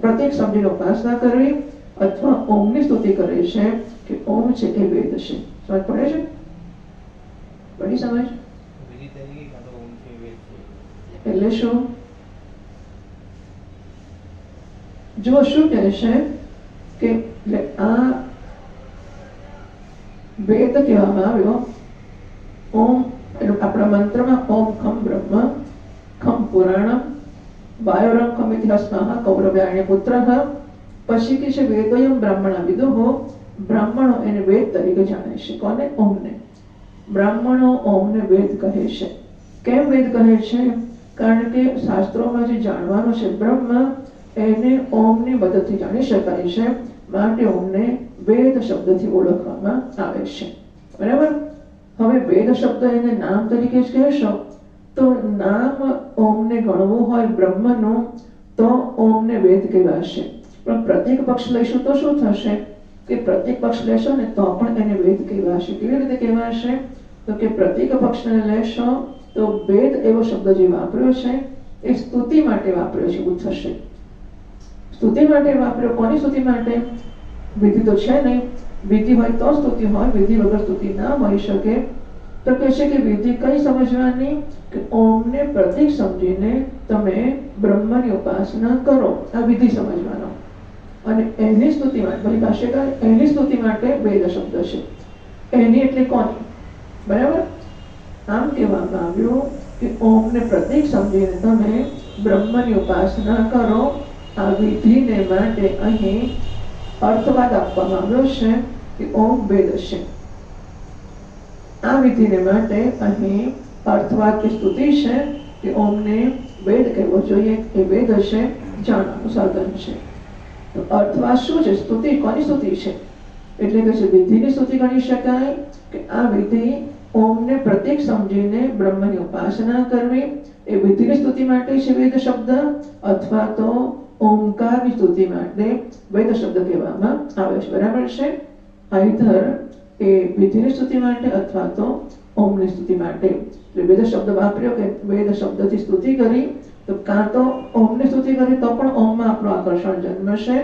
પ્રતીક સમજીને ઉપાસના કરવી અથવા ઓમની સ્તુતિ કરે છે કે ઓમ છે એ વેદ છે સમજ પડે છે પડી સમજ એટલે શું જો શું કહે છે કે આ વેદ કહેવામાં આવ્યો ઓમ આપણા મંત્રમાં ઓમ ખમ બ્રહ્મ ખમ પુરાણમ વાયોરમ ખમ ઇતિહાસમાં કૌરવ્યાણ્ય પુત્ર પછી કે છે વેદોયમ બ્રાહ્મણા વિદુહો બ્રાહ્મણો એને વેદ તરીકે જાણે છે કોને ઓમને બ્રાહ્મણો ઓમને વેદ કહે છે કેમ વેદ કહે છે કારણ કે શાસ્ત્રોમાં જે જાણવાનું છે બ્રહ્મ એને ઓમની મદદથી જાણી શકાય છે માટે ઓમને વેદ શબ્દથી ઓળખવામાં આવે છે બરાબર હવે વેદ શબ્દ એને નામ તરીકે જ કહેશો તો નામ ઓમને ગણવું હોય બ્રહ્મનું તો ઓમને વેદ કહેવાશે, પણ પ્રત્યેક પક્ષ લઈશું તો શું થશે કે પ્રત્યેક પક્ષ લેશો ને તો પણ એને વેદ કહેવાશે. કેવી રીતે કહેવાશે તો કે પ્રત્યેક પક્ષને લેશો તો વેદ એવો શબ્દ જે વાપર્યો છે એ સ્તુતિ માટે વાપર્યો છે એવું થશે. સ્તુતિ માટે વાપર્યો. કોની સ્તુતિ માટે? વિધિ તો છે નહીં, વિધિ હોય તો સ્તુતિ હોય, વિધિ વગર સ્તુતિ ના હોઈ શકે. તો કહે છે કે વિધિ કઈ સમજવાની કે ઓમને પ્રતીક સમજીને તમે બ્રહ્મની ઉપાસના કરો, આ વિધિ સમજવાનો. અને એની સ્તુતિ માટે બધી ભાષ્યકાર એની સ્તુતિ માટે વેદ શબ્દ છે. એની એટલે કોની? બરાબર. આમ કહેવામાં આવ્યું કે ઓમને પ્રતીક સમજીને તમે બ્રહ્મની ઉપાસના કરો. આ વિધિને માટે અહીં અર્થવાદ આપવામાં આવ્યો છે કે ઓમ વેદ છે. આ વિધિને માટે અહીં અર્થવાદ કે સ્તુતિ છે કે ઓમને વેદ કહેવો જોઈએ, એ વેદ છે, જાણવાનું સાધન છે. તો અર્થવાદ શું છે? સ્તુતિ. કોની સ્તુતિ છે? એટલે કે છે વિધિની સ્તુતિ ગણી શકાય કે આ વિધિ ઓમને પ્રતીક સમજીને બ્રહ્મની ઉપાસના કરવી, એ વિધિની સ્તુતિ માટે છે વેદ શબ્દ, અથવા તો ઓમકારની સ્તુતિ માટે વેદ શબ્દ કહેવામાં આવે છે. બરાબર છે. આઈધર એ વિધિની સ્તુતિ માટે અથવા તો ઓમની સ્તુતિ માટે. વેદ શબ્દ વાપર્યો કે વેદ શબ્દથી સ્તુતિ કરી તો કાં તો ઓમની સ્તુતિ કરી તો પણ ઓમમાં આપણું આકર્ષણ જન્મશે,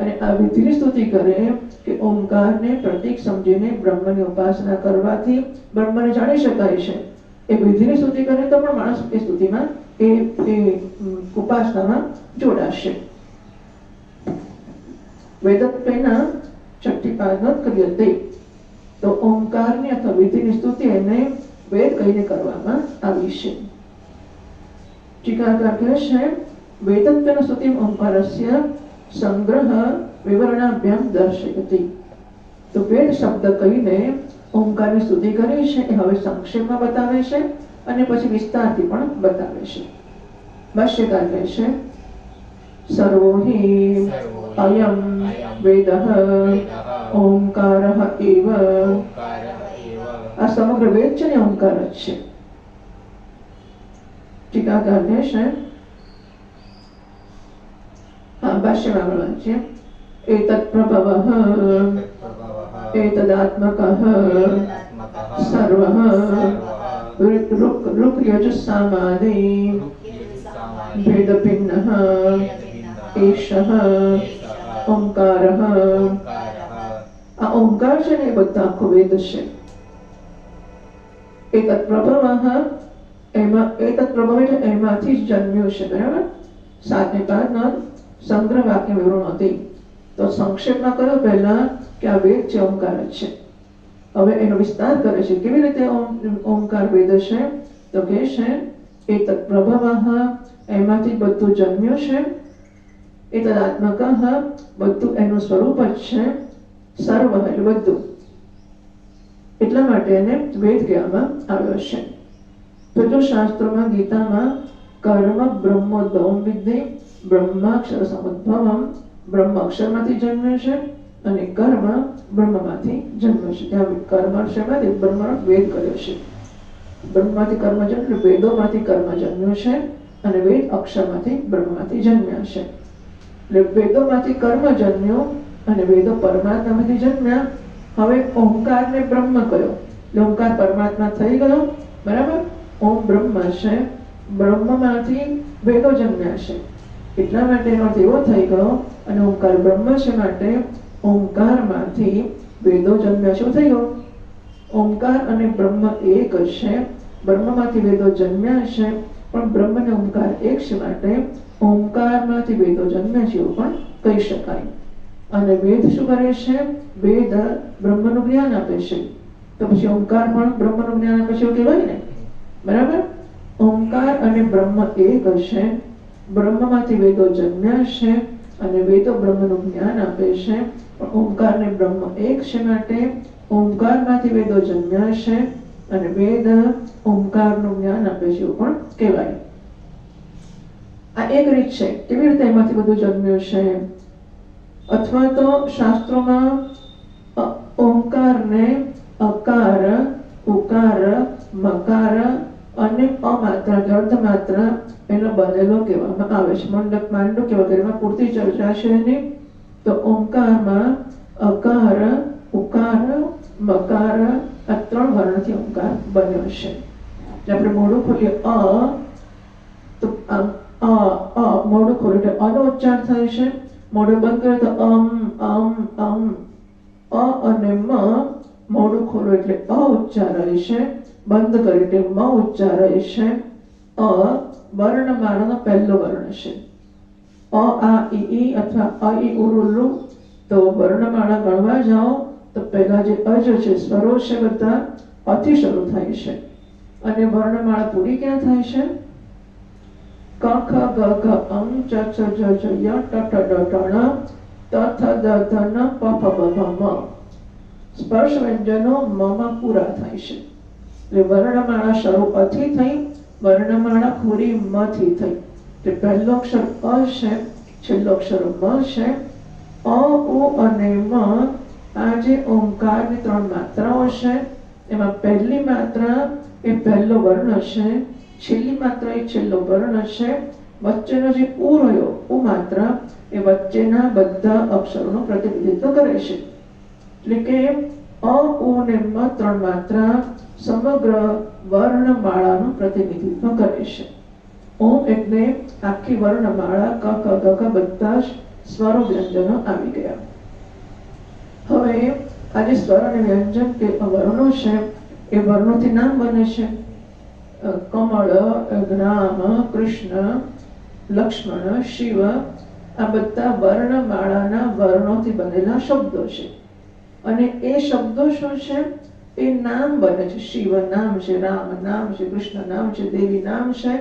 અને આ વિધિની સ્તુતિ કરે કે ઓમકારને પ્રતીક સમજીને બ્રહ્મની ઉપાસના કરવાથી બ્રહ્મને જાણી શકાય છે. એ વિધિની સ્તુતિ કરે તો પણ માણસ એ સ્તુતિમાં એ ઉપાસનામાં જોડાશે. વેદત્વેના શક્તિપાદનોત ક્રિયતે. તો ઓમકારની અથવા વિધિની સ્તુતિ એને વેદ કહીને કરવામાં આવી છે. ટીકાકાર કહે છે વેદત્વેન સ્તુતિ ઓમકારસ્ય સંગ્રહ વિવરણાભ્યામ દર્શયતિ. તો વેદ શબ્દ કહીને ઓમકારની સ્તુતિ કરી છે એ હવે સંક્ષેપમાં બતાવે છે અને પછી વિસ્તારથી પણ બતાવે છે. ભાષ્યકાર કહે છે સર્વો હિ અયમ વેદઃ ઓમકારઃ એવ. આ સમગ્ર વેદ છે ને ઓમકાર જ છે. ટીકાકાર કહે છે ભાષ્યમાં છે એતत् પ્રભવઃ એતદાત્મકઃ સર્વઃ ઋક્યજસામાદિ ભેદભિન્નઃ એષઃ ઓમકારઃ. આ ઓમકાર છે ને એ બધા આખો વેદ છે. એતत् પ્રભવઃ એમાં એતत् પ્રભવ એટલે એમાંથી જ જન્મ્યું છે. બરાબર. 7 ને 5 સંગ્રહ વાક્ય વિવરણ હતી. તો સંક્ષેપમાં કર્યો પહેલા કે આ વેદ છે ઓમકાર જ છે. હવે એનો વિસ્તાર કરે છે કેવી રીતે ઓમકાર વેદ છે તો કહે છે એતत् પ્રભવઃ એમાંથી બધું જન્મ્યું છે, એતદાત્મકઃ બધું એનું સ્વરૂપ જ છે, સર્વ એટલે બધું, એટલા માટે એને વેદ કહેવામાં આવ્યો છે. તો જો શાસ્ત્રોમાં ગીતામાં કર્મ બ્રહ્મોદ્ભવમ વિદ્ધિ બ્રહ્માક્ષર સમુદ્ભવમ, બ્રહ્મ અક્ષરમાંથી જન્મ્યું છે અને કર્મ બ્રહ્મમાંથી જન્મ્યું છે. ત્યાં કર્મ શેમાંથી? બ્રહ્મનો વેદ કર્યો છે. બ્રહ્મમાંથી કર્મ જન્મ્યું, વેદોમાંથી કર્મ જન્મ્યું છે અને વેદ અક્ષરમાંથી બ્રહ્મમાંથી જન્મ્યા છે. એટલે વેદોમાંથી કર્મ જન્મ્યું અને વેદો પરમાત્મામાંથી જન્મ્યા. હવે ઓમકારને બ્રહ્મ કર્યો એટલે ઓમકાર પરમાત્મા થઈ ગયો. બરાબર. ઓમ બ્રહ્મ છે, બ્રહ્મમાંથી વેદો જન્મ્યા છે એટલા માટે એનો અર્થ એવો થઈ ગયો. અને ઓમકાર બ્રહ્મ છે માટે ઓમકારમાંથી વેદો જન્મ્યા. શું થઈ ગયો? ઓમકાર અને બ્રહ્મ એક છે, બ્રહ્મમાંથી વેદો જન્મ્યા છે, પણ બ્રહ્મ અને ઓમકાર એક છે માટે ઓમકારમાંથી વેદો જન્મ્યા છે એવું પણ કહી શકાય. અને વેદ શું કરે છે? વેદ બ્રહ્મનું જ્ઞાન આપે છે. તો પછી ઓમકાર પણ બ્રહ્મનું જ્ઞાન આપે છે એવું કહેવાય ને. બરાબર. ઓમકાર અને બ્રહ્મ એક છે, બ્રહ્મમાંથી વેદો જન્મ્યા છે અને વેદો બ્રહ્મનું જ્ઞાન આપે છે, પણ ઓમકાર ને બ્રહ્મ એક છે માટે ઓમકારમાંથી વેદો જન્મ્યા છે અને વેદ ઓમકારનું જ્ઞાન આપે છે એવું પણ કહેવાય. આ એક રીત છે કેવી રીતે એમાંથી બધું જન્મ્યું છે. અથવા તો શાસ્ત્રોમાં ઓમકારને અકાર, ઉકાર, મકાર, અને અમાત્રા કે અર્ધમાત્ર એનો બનેલો કહેવામાં આવે છે. મંડક માંડુક્ય વગેરેમાં પૂરતી ચર્ચા છે એની. તો ઓમકારમાં અકાર, ઉકાર, મકાર આ 3 વર્ણથી ઓમકાર બન્યો છે. આપણે મોઢું ખોલીએ તો મોઢું ખોલીએ તો અનો ઉચ્ચાર થાય છે. મોઢું બંધ કરે તો અને મ. મોઢું ખોલો એટલે ઉચ્ચારાય છે, બંધ કરે એટલે મ ઉચ્ચારાય છે. વર્ણમાળાનો પહેલો વર્ણ છે. આ ઈ અથવા અ ઈ ઉ તો વર્ણમાળા ગણવા જાઓ તો પહેલા જે અજ છે, સ્વરો છે, બધા અથી શરૂ થાય છે. અને વર્ણમાળા પૂરી ક્યાં થાય છે? ક ખ ગ ઘ ં ચ છ જ ઝ ય ટ ઠ ડ ઢ ણ ત થ દ ધ ન પ ફ બ ભ મ. સ્પર્શ વ્યંજનો મમાં પૂરા થાય છે. એટલે વર્ણમાળા શરૂ અથી થઈ, વર્ણમાળા પૂરી મથી થઈ. એટલે પહેલો અક્ષર અ છે, છેલ્લો અક્ષર મ છે. અ, ઉ અને મ આ જે ઓમકારની 3 માત્રાઓ છે એમાં પહેલી માત્રા એ પહેલો વર્ણ છે, છેલ્લી માત્રા એ છેલ્લો વર્ણ છે, વચ્ચેનો જે ઉ રહ્યો ઉ માત્રા એ વચ્ચેના બધા અક્ષરોનું પ્રતિનિધિત્વ કરે છે. એટલે કે અ, ઉ ને મ 3 માત્રા સમગ્ર વર્ણમાળાનું પ્રતિનિધિત્વ કરે છે. ઓમ એટલે આખી વર્ણમાળા ક ખ ગ ઘ બધા જ સ્વરો વ્યંજનો આવી ગયા. હવે આ જે સ્વર અને વ્યંજન કે વર્ણો છે એ વર્ણોથી નામ બને છે. કમળ, રામ, કૃષ્ણ, લક્ષ્મણ, શિવ આ બધા વર્ણમાળાના વર્ણોથી બનેલા શબ્દો છે. અને એ શબ્દો શું છે? એ નામ બને છે. શિવ નામ છે, રામ નામ છે, કૃષ્ણ નામ છે, દેવી નામ છે.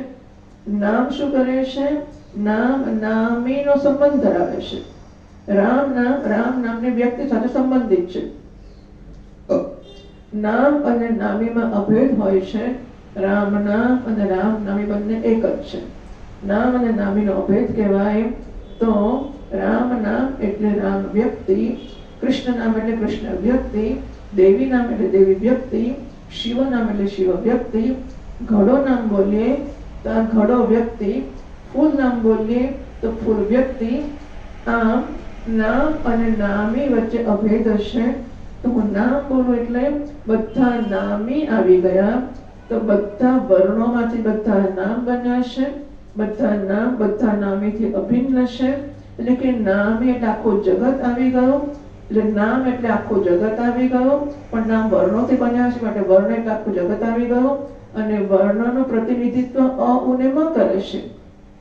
નામ શું કરે છે? નામ નામીનો સંબંધ ધરાવે છે. રામ નામની વ્યક્તિ સાથે સંબંધિત છે. નામ અને નામીમાં અભેદ હોય છે. રામ નામ અને રામ નામી બંને એક જ છે. નામ અને નામીનો અભેદ કહેવાય તો રામ નામ એટલે રામ વ્યક્તિ, કૃષ્ણ નામ એટલે કૃષ્ણ વ્યક્તિ, દેવી નામ એટલે દેવી વ્યક્તિ, શિવ નામ એટલે શિવ વ્યક્તિ. ઘડો નામ બોલીએ તો આ ઘડો વ્યક્તિ, ફૂલ નામ બોલીએ તો ફૂલ વ્યક્તિ. આમ નામ અને નામી વચ્ચે અભેદ હશે. તો હું નામ બોલું એટલે બધા નામી આવી ગયા. તો બધા વર્ણોમાંથી બધા નામ બન્યા છે. બધા નામ બધા નામીથી અભિન્ન છે. એટલે કે નામી એટલે આખું જગત આવી ગયું. એટલે નામ એટલે આખું જગત આવી ગયું, પણ નામ વર્ણોથી બન્યા છે માટે વર્ણ એટલે આખું જગત આવી ગયું. અને વર્ણનું પ્રતિનિધિત્વ અ, ઉ ને મ કરે છે.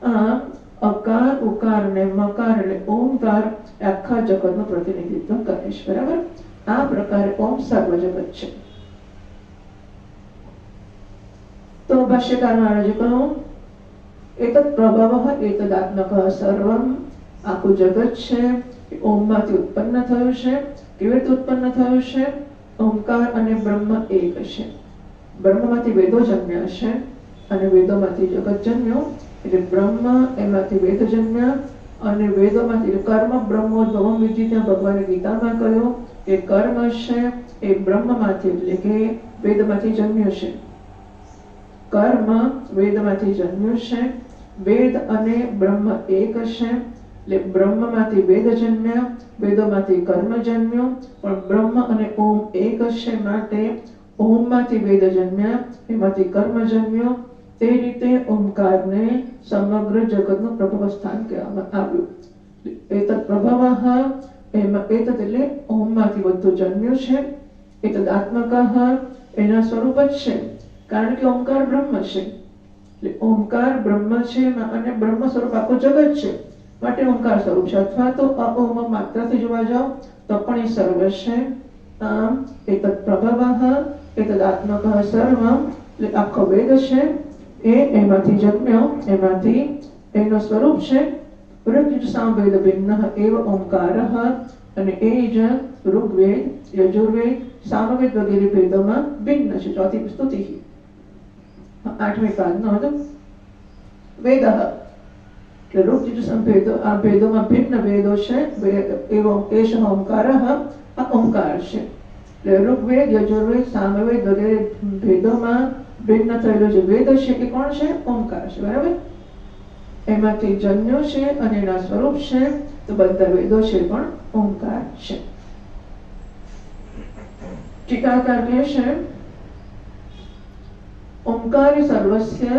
આમ અકાર, ઉકાર ને મકાર એટલે ઓમકાર આખા જગતનું પ્રતિનિધિત્વ કરે છે. બરાબર? આ પ્રકારે ઓમ સર્વ જગત છે. તો ભાષ્યકાર મહારાજે કહ્યું એતદ પ્રભવઃ એતદાત્મકઃ સર્વમ. આખું જગત છે એ ઓમમાંથી ઉત્પન્ન થયું છે. કેવી રીતે ઉત્પન્ન થયું છે? ઓમકાર અને બ્રહ્મ એક છે. બ્રહ્મમાંથી વેદો જન્મ્યા છે અને વેદોમાંથી જગત જન્મ્યું. એટલે બ્રહ્મ એમાંથી વેદ જન્મ્યા અને વેદોમાંથી કર્મ બ્રહ્મોદ્ભવમ વિધિ. ત્યાં ભગવાને ગીતામાં કહ્યું કે કર્મ છે એ બ્રહ્મમાંથી એટલે કે વેદમાંથી જન્મ્યું છે. કર્મ વેદમાંથી જન્મ્યું છે. વેદ અને બ્રહ્મ એક છે. એટલે બ્રહ્મમાંથી વેદ જન્મ્યા, વેદોમાંથી કર્મ જન્મ્યું, પણ બ્રહ્મ અને ઓમ એક છે માટે ઓમમાંથી વેદ જન્મ્યા, એમાંથી કર્મ જન્મ્યો. તે રીતે ઓમકારને સમગ્ર જગતનું પ્રભવ સ્થાન કહેવામાં આવ્યું. એતદ પ્રભવઃ એમાં એતદ એટલે ઓમમાંથી બધું જન્મ્યું છે. એતદ આત્મકઃ એના સ્વરૂપ જ છે. કારણ કે ઓમકાર બ્રહ્મ છે. એટલે ઓમકાર બ્રહ્મ છે અને બ્રહ્મ સ્વરૂપ આખું જગત છે માટે ઓમકાર સ્વરૂપ છે. અથવા તો અઓમ માત્રાથી જોવા જાઓ તો પણ એ સર્વ છે. આમ એતદ પ્રભવઃ એતદ આત્મકઃ સર્વમ એટલે આખો વેદ છે એ એમાંથી જન્મ્યો, એમાંથી એનું સ્વરૂપ છે. ઋગ્યજુઃ સામવેદ ભિન્નઃ એવ ઓમકારઃ. અને એ જ ઋગ્વેદ, યજુર્વેદ, સામવેદ વગેરે વેદોમાં ભિન્ન છે. ચોથી સ્તુતિ 8મી પાદનો હતો વેદઃ. એટલે ઋગ્યજુઃ સામવેદ આ વેદોમાં ભિન્ન વેદો છે. એવો એષ ઓમકારઃ આ ઓમકાર છે. એટલે ઋગ્વેદ, યજુર્વેદ, સામવેદ વગેરે વેદોમાં ભિન્ન થયેલો જે વેદ છે એ કોણ છે? ઓમકાર છે, બરાબર? એમાંથી જન્યો છે અને એના સ્વરૂપ છે, તો બધા વેદો છે પણ ઓમકાર છે. ટીકાકાર કહે છે ઓમકારી સર્વસ્ય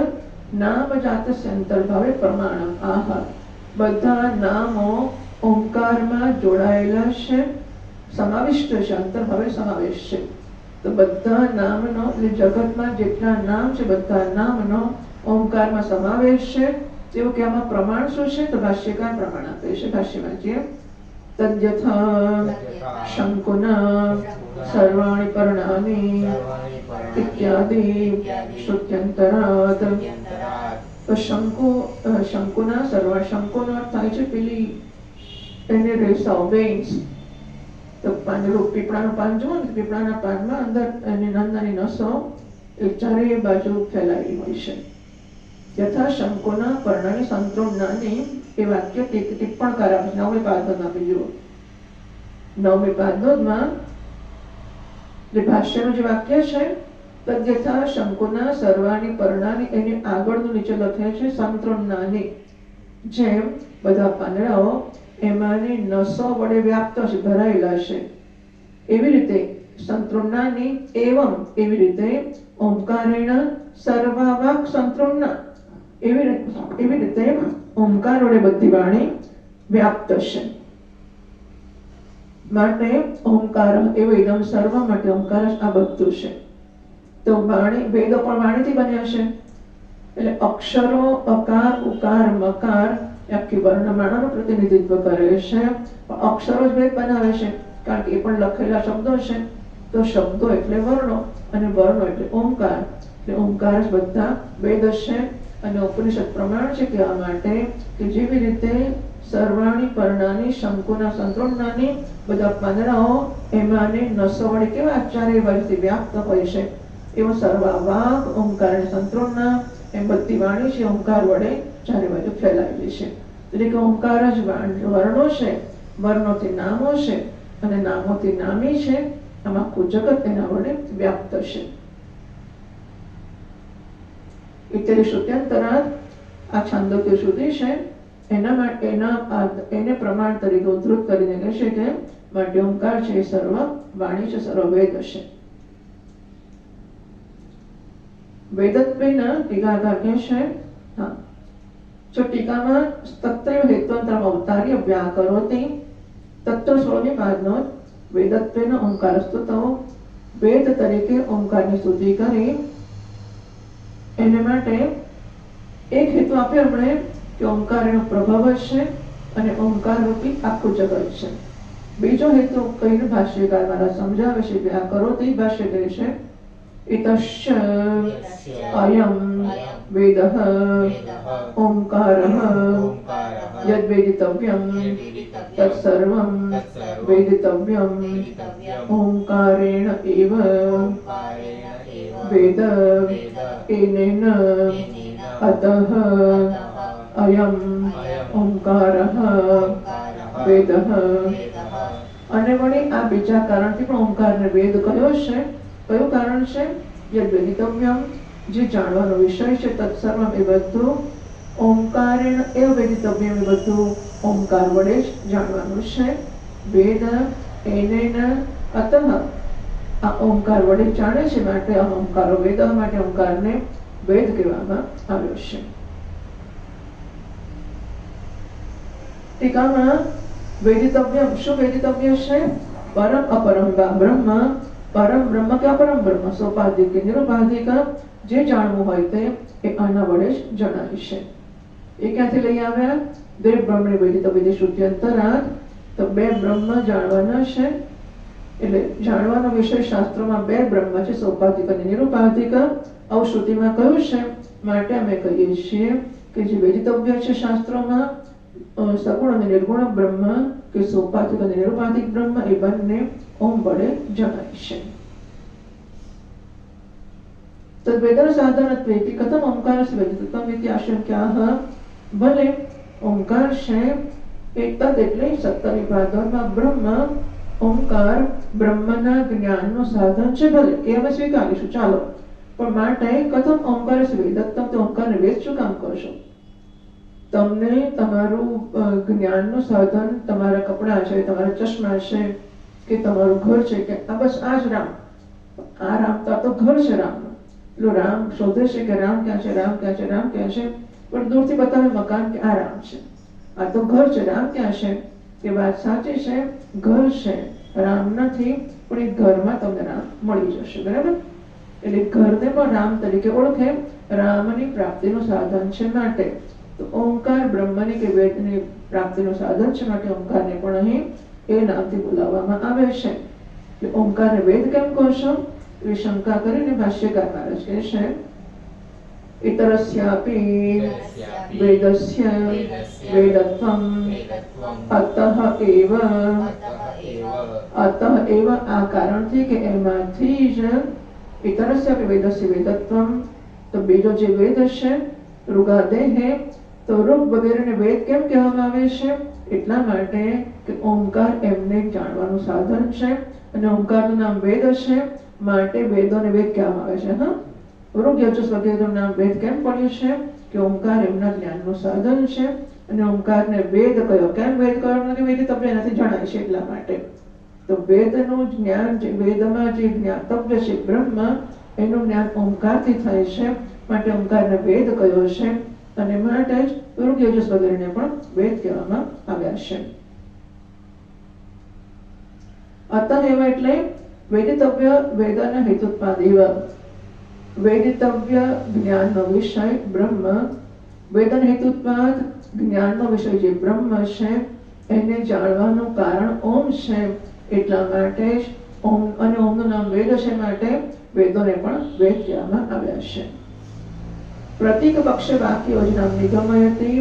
નામ જાતસ્ય અંતર્ભાવે પ્રમાણમ. આહા, બધા નામો ઓમકારમાં જોડાયેલા છે, સમાવિષ્ટ છે, અંતર્ભાવે સમાવેશ છે. તો બધા નામનો, એટલે જગતમાં જેટલા નામ છે બધા નામનો ઓમકારમાં સમાવેશ છે. તેવું કે આમાં પ્રમાણ શું છે? તો ભાષ્યકાર પ્રમાણ આપે છે. ભાષ્યમાં જે તદ્યથા શંકુના સર્વાણી પર્ણાની ઇત્યાદિ શ્રુત્યંતરાત. તો શંકુના સર્વ, શંકુનો અર્થ થાય છે પેલી એને રેસાઓ, વેઇન્સ. તો પીપળાનું પાન જુઓ ને, પીપળાના પાનમાં અંદર એની નાની નસો એ ચારે બાજુ ફેલાયેલી હોય છે. યથા શંકુના પર્ણની સંતૃપ્નાની એ વાક્ય ટિપ્પણકાર આપે છે. નવમી પાદમાં આપી જુઓ. નવમી પાદમાં જે ભાષ્યનું જે વાક્ય છે તદ્યથા શંકુના સર્વાની પર્ણાની, એની આગળનું નીચે લખે છે સંતૃપ્નાની, જેમ બધા પાંદડાઓ એમાંની નસો વડે વ્યાપ્ત છે, ભરાયેલા છે, એવી રીતે સંતૃપ્નાની એવમ, એવી રીતે ઓમકારેણ સર્વાવાક સંતૃપ્ના, એવી રીતે ઓમકાર વડે બધી વાણી વ્યાપ્ત છે. માટે ઓમકાર એવો એકદમ સર્વ માટે ઓમકાર આ બધું છે. તો વાણી, વેદો પણ વાણીથી બન્યા છે. એટલે અક્ષરો અકાર ઉકાર મકાર આખી વર્ણમાળાનું પ્રતિનિધિત્વ કરે છે. અક્ષરો જ વેદ બનાવે છે, કારણ કે એ પણ લખેલા શબ્દો છે. તો શબ્દો એટલે વર્ણો અને વર્ણો એટલે ઓમકાર. એટલે ઓમકાર જ બધા વેદ છે. અને ઉપનિષદ પ્રમાણ છે કહેવા માટે કે જેવી રીતે સર્વાણી પર્ણાની શંકુના સંતૃપ્નાની બધા પાંદડાઓ એમાંની નસો વડે કેવા ચારે બાજુથી વ્યાપ્ત હોય છે, એવો સર્વાવાક ઓમકાર સંતૃપ્ના એમ બધી વાણી છે ઓમકાર વડે ચારે બાજુ ફેલાયેલી છે. એટલે કે ઓમકાર જ વર્ણો છે, વર્ણોથી નામો છે અને નામોથી નામી છે. આમ આખું જગત એના વડે વ્યાપ્ત છે. એટલે શ્રુત્યંતરાત આ છાંદોક્ય શ્રુતિ છે, એના માટે એને પ્રમાણ તરીકે ઉદ્ધૃત કરીને કહેશે કે માટે ઓમકાર છે એ સર્વ વાણી છે, સર્વ વેદ છે. વેદત્વેના ટીકાકાર કહે છે, હા, જો ટીકામાં તત્રૈવ હેત્વંતરમ અવતાર્ય વ્યાકરોતિ તત્ર 16મી પાદનો વેદત્વેના ઓમકારસ્તુ તો વેદ તરીકે ઓમકારની સ્તુતિ કરી. એને માટે એક હેતુ આપ્યો આપણે કે ઓમકાર એનો પ્રભાવ છે અને ઓમકાર રૂપી આખું જગત છે. બીજો હેતુ કહીને ભાષ્યકાર દ્વારા સમજાવે છે કે આ કરો તે ભાષ્ય કહે છે ઇતશ્ચ અયમ વેદઃ ઓમકારઃ યદ વેદિતવ્યમ તત્સર્વં વેદિતવ્યમ ઓમકારેણ એવ વેદ એનેન અતઃ અયમ ઓમકારઃ વેદઃ. અને વળી આ બીજા કારણથી પણ ઓમકારને વેદ કયો છે. કયું કારણ છે? યદ વેદિતવ્યમ, જે જાણવાનો વિષય છે, તત્સર્વમ એ બધું, ઓમકારેણ એવ વેદિતવ્યમ એ બધું ઓમકાર વડે જ જાણવાનું છે. વેદ એનેન અતઃ, આ ઓમકાર વડે જાણે છે માટે આ ઓમકારો વેદ, માટે ઓમકારને વેદ કહેવામાં આવ્યો છે. ટીકામાં વેદિતવ્યમ, શું વેદિતવ્ય છે? પરમ અપરમ બ્રહ્મ, પરમ બ્રહ્મ કે અપરમ બ્રહ્મ, સોપાધિક કે નિરુપાધિક, જે જાણવું હોય તે એ આના વડે જ જણાય છે. એ ક્યાંથી લઈ આવ્યા? બે બ્રહ્મણી વેદિતવ્ય શ્રુત્યંતરાત. તો બે બ્રહ્મ જાણવાના છે. એટલે જાણવાનો વિષય શાસ્ત્રોમાં બે બ્રહ્મ છે, સોપાધિક અને નિરુપાધિક. આવું શ્રુતિમાં કહ્યું છે માટે અમે કહીએ છીએ કે જે વેદિતવ્ય છે શાસ્ત્રોમાં સગુણ અને નિર્ગુણ બ્રહ્મ કે સોપાધિક અને નિરુપાધિક બ્રહ્મ એ બંને ઓમ વડે જણાય છે. તદ્વેદર સાધનત્વે કથમ ઓમકારસ્ય વેદિતત્વમ ઇતિ આશંક્યાઃ. ભલે ઓમકાર છે એ તદ એટલે 17મી પાદમાં બ્રહ્મ, ઓમકાર બ્રહ્મના જ્ઞાનનું સાધન છે. ભલે એ અમે સ્વીકારીશું, ચાલો, પણ માટે કથમ ઓમકાર વેદત્તમ, તો ઓમકારને વેદ શું કામ કરશો? તમને તમારું જ્ઞાનનું સાધન તમારા કપડાં છે, તમારા ચશ્મા છે, કે તમારું ઘર છે, કે આ બસ આ જ રામ, આ રામ તો ઘર છે રામનું. પેલો રામ શોધે છે કે રામ ક્યાં છે, રામ ક્યાં છે, રામ ક્યાં છે, પણ દૂરથી બતાવે મકાન કે આ રામ છે, આ તો ઘર છે, રામ ક્યાં છે? એ વાત સાચી છે, ઘર છે, રામ નથી, પણ એ ઘરમાં તમને રામ મળી જશે. બરાબર? એટલે ઘરને પણ રામ તરીકે ઓળખે, રામની પ્રાપ્તિનું સાધન છે માટે. તો ઓમકાર બ્રહ્મની કે વેદની પ્રાપ્તિનું સાધન છે માટે ઓમકારને પણ અહીં એ નામથી બોલાવવામાં આવે છે. એટલે ઓમકારને વેદ કેમ કહશો? એ શંકા કરીને ભાષ્યકાર મહારાજ કહે છે, ઇતરસ્યાપી વેદસ્ય વેદત્વમ અતઃ એવ આ કારણથી કે એમાંથી જ ઇતરસ્યાપી વેદસ્ય વેદત્વમ, તો બીજો જે વેદ છે ઋગાદેહે, તો ઋગ વગેરેને વેદ કેમ કહેવામાં આવે છે? એટલા માટે કે ઓમકાર એમને જાણવાનું સાધન છે અને ઓમકારનું નામ વેદ છે માટે વેદોને વેદ કહેવામાં આવે છે. હા, ઋગ યજુષ વગેરેનું નામ વેદ કેમ પડ્યું છે? કે ઓમકાર એમના જ્ઞાનનું સાધન છે અને ઓમકારને વેદ કયો. કેમ વેદ કયો? વેદ તત્વ એનાથી જણાય છે એટલા માટે. તો વેદનું જ્ઞાન, જે વેદમાં જે જ્ઞાતવ્ય છે બ્રહ્મ, એનું જ્ઞાન ઓમકારથી થાય છે માટે ઓમકારને વેદ કયો છે અને માટે જ ઋગ યજુષ વગેરેને પણ વેદ કહેવામાં આવ્યા છે. અતઃ એટલે વેદિતવ્ય વેદના હેતુત્પાદેવ, વેદિતવ્ય જ્ઞાનનો વિષય બ્રહ્મ, વેદન હેતુત્પાદ જ્ઞાનનો વિષય જે બ્રહ્મ છે એને જાણવાનું કારણ ઓમ છે એટલા માટે જ ઓમ, અને ઓમનું નામ વેદ છે માટે વેદોને પણ વેદ કહેવામાં આવ્યા છે. પ્રતીક પક્ષ વાક્ય યોજના નિગમયતી,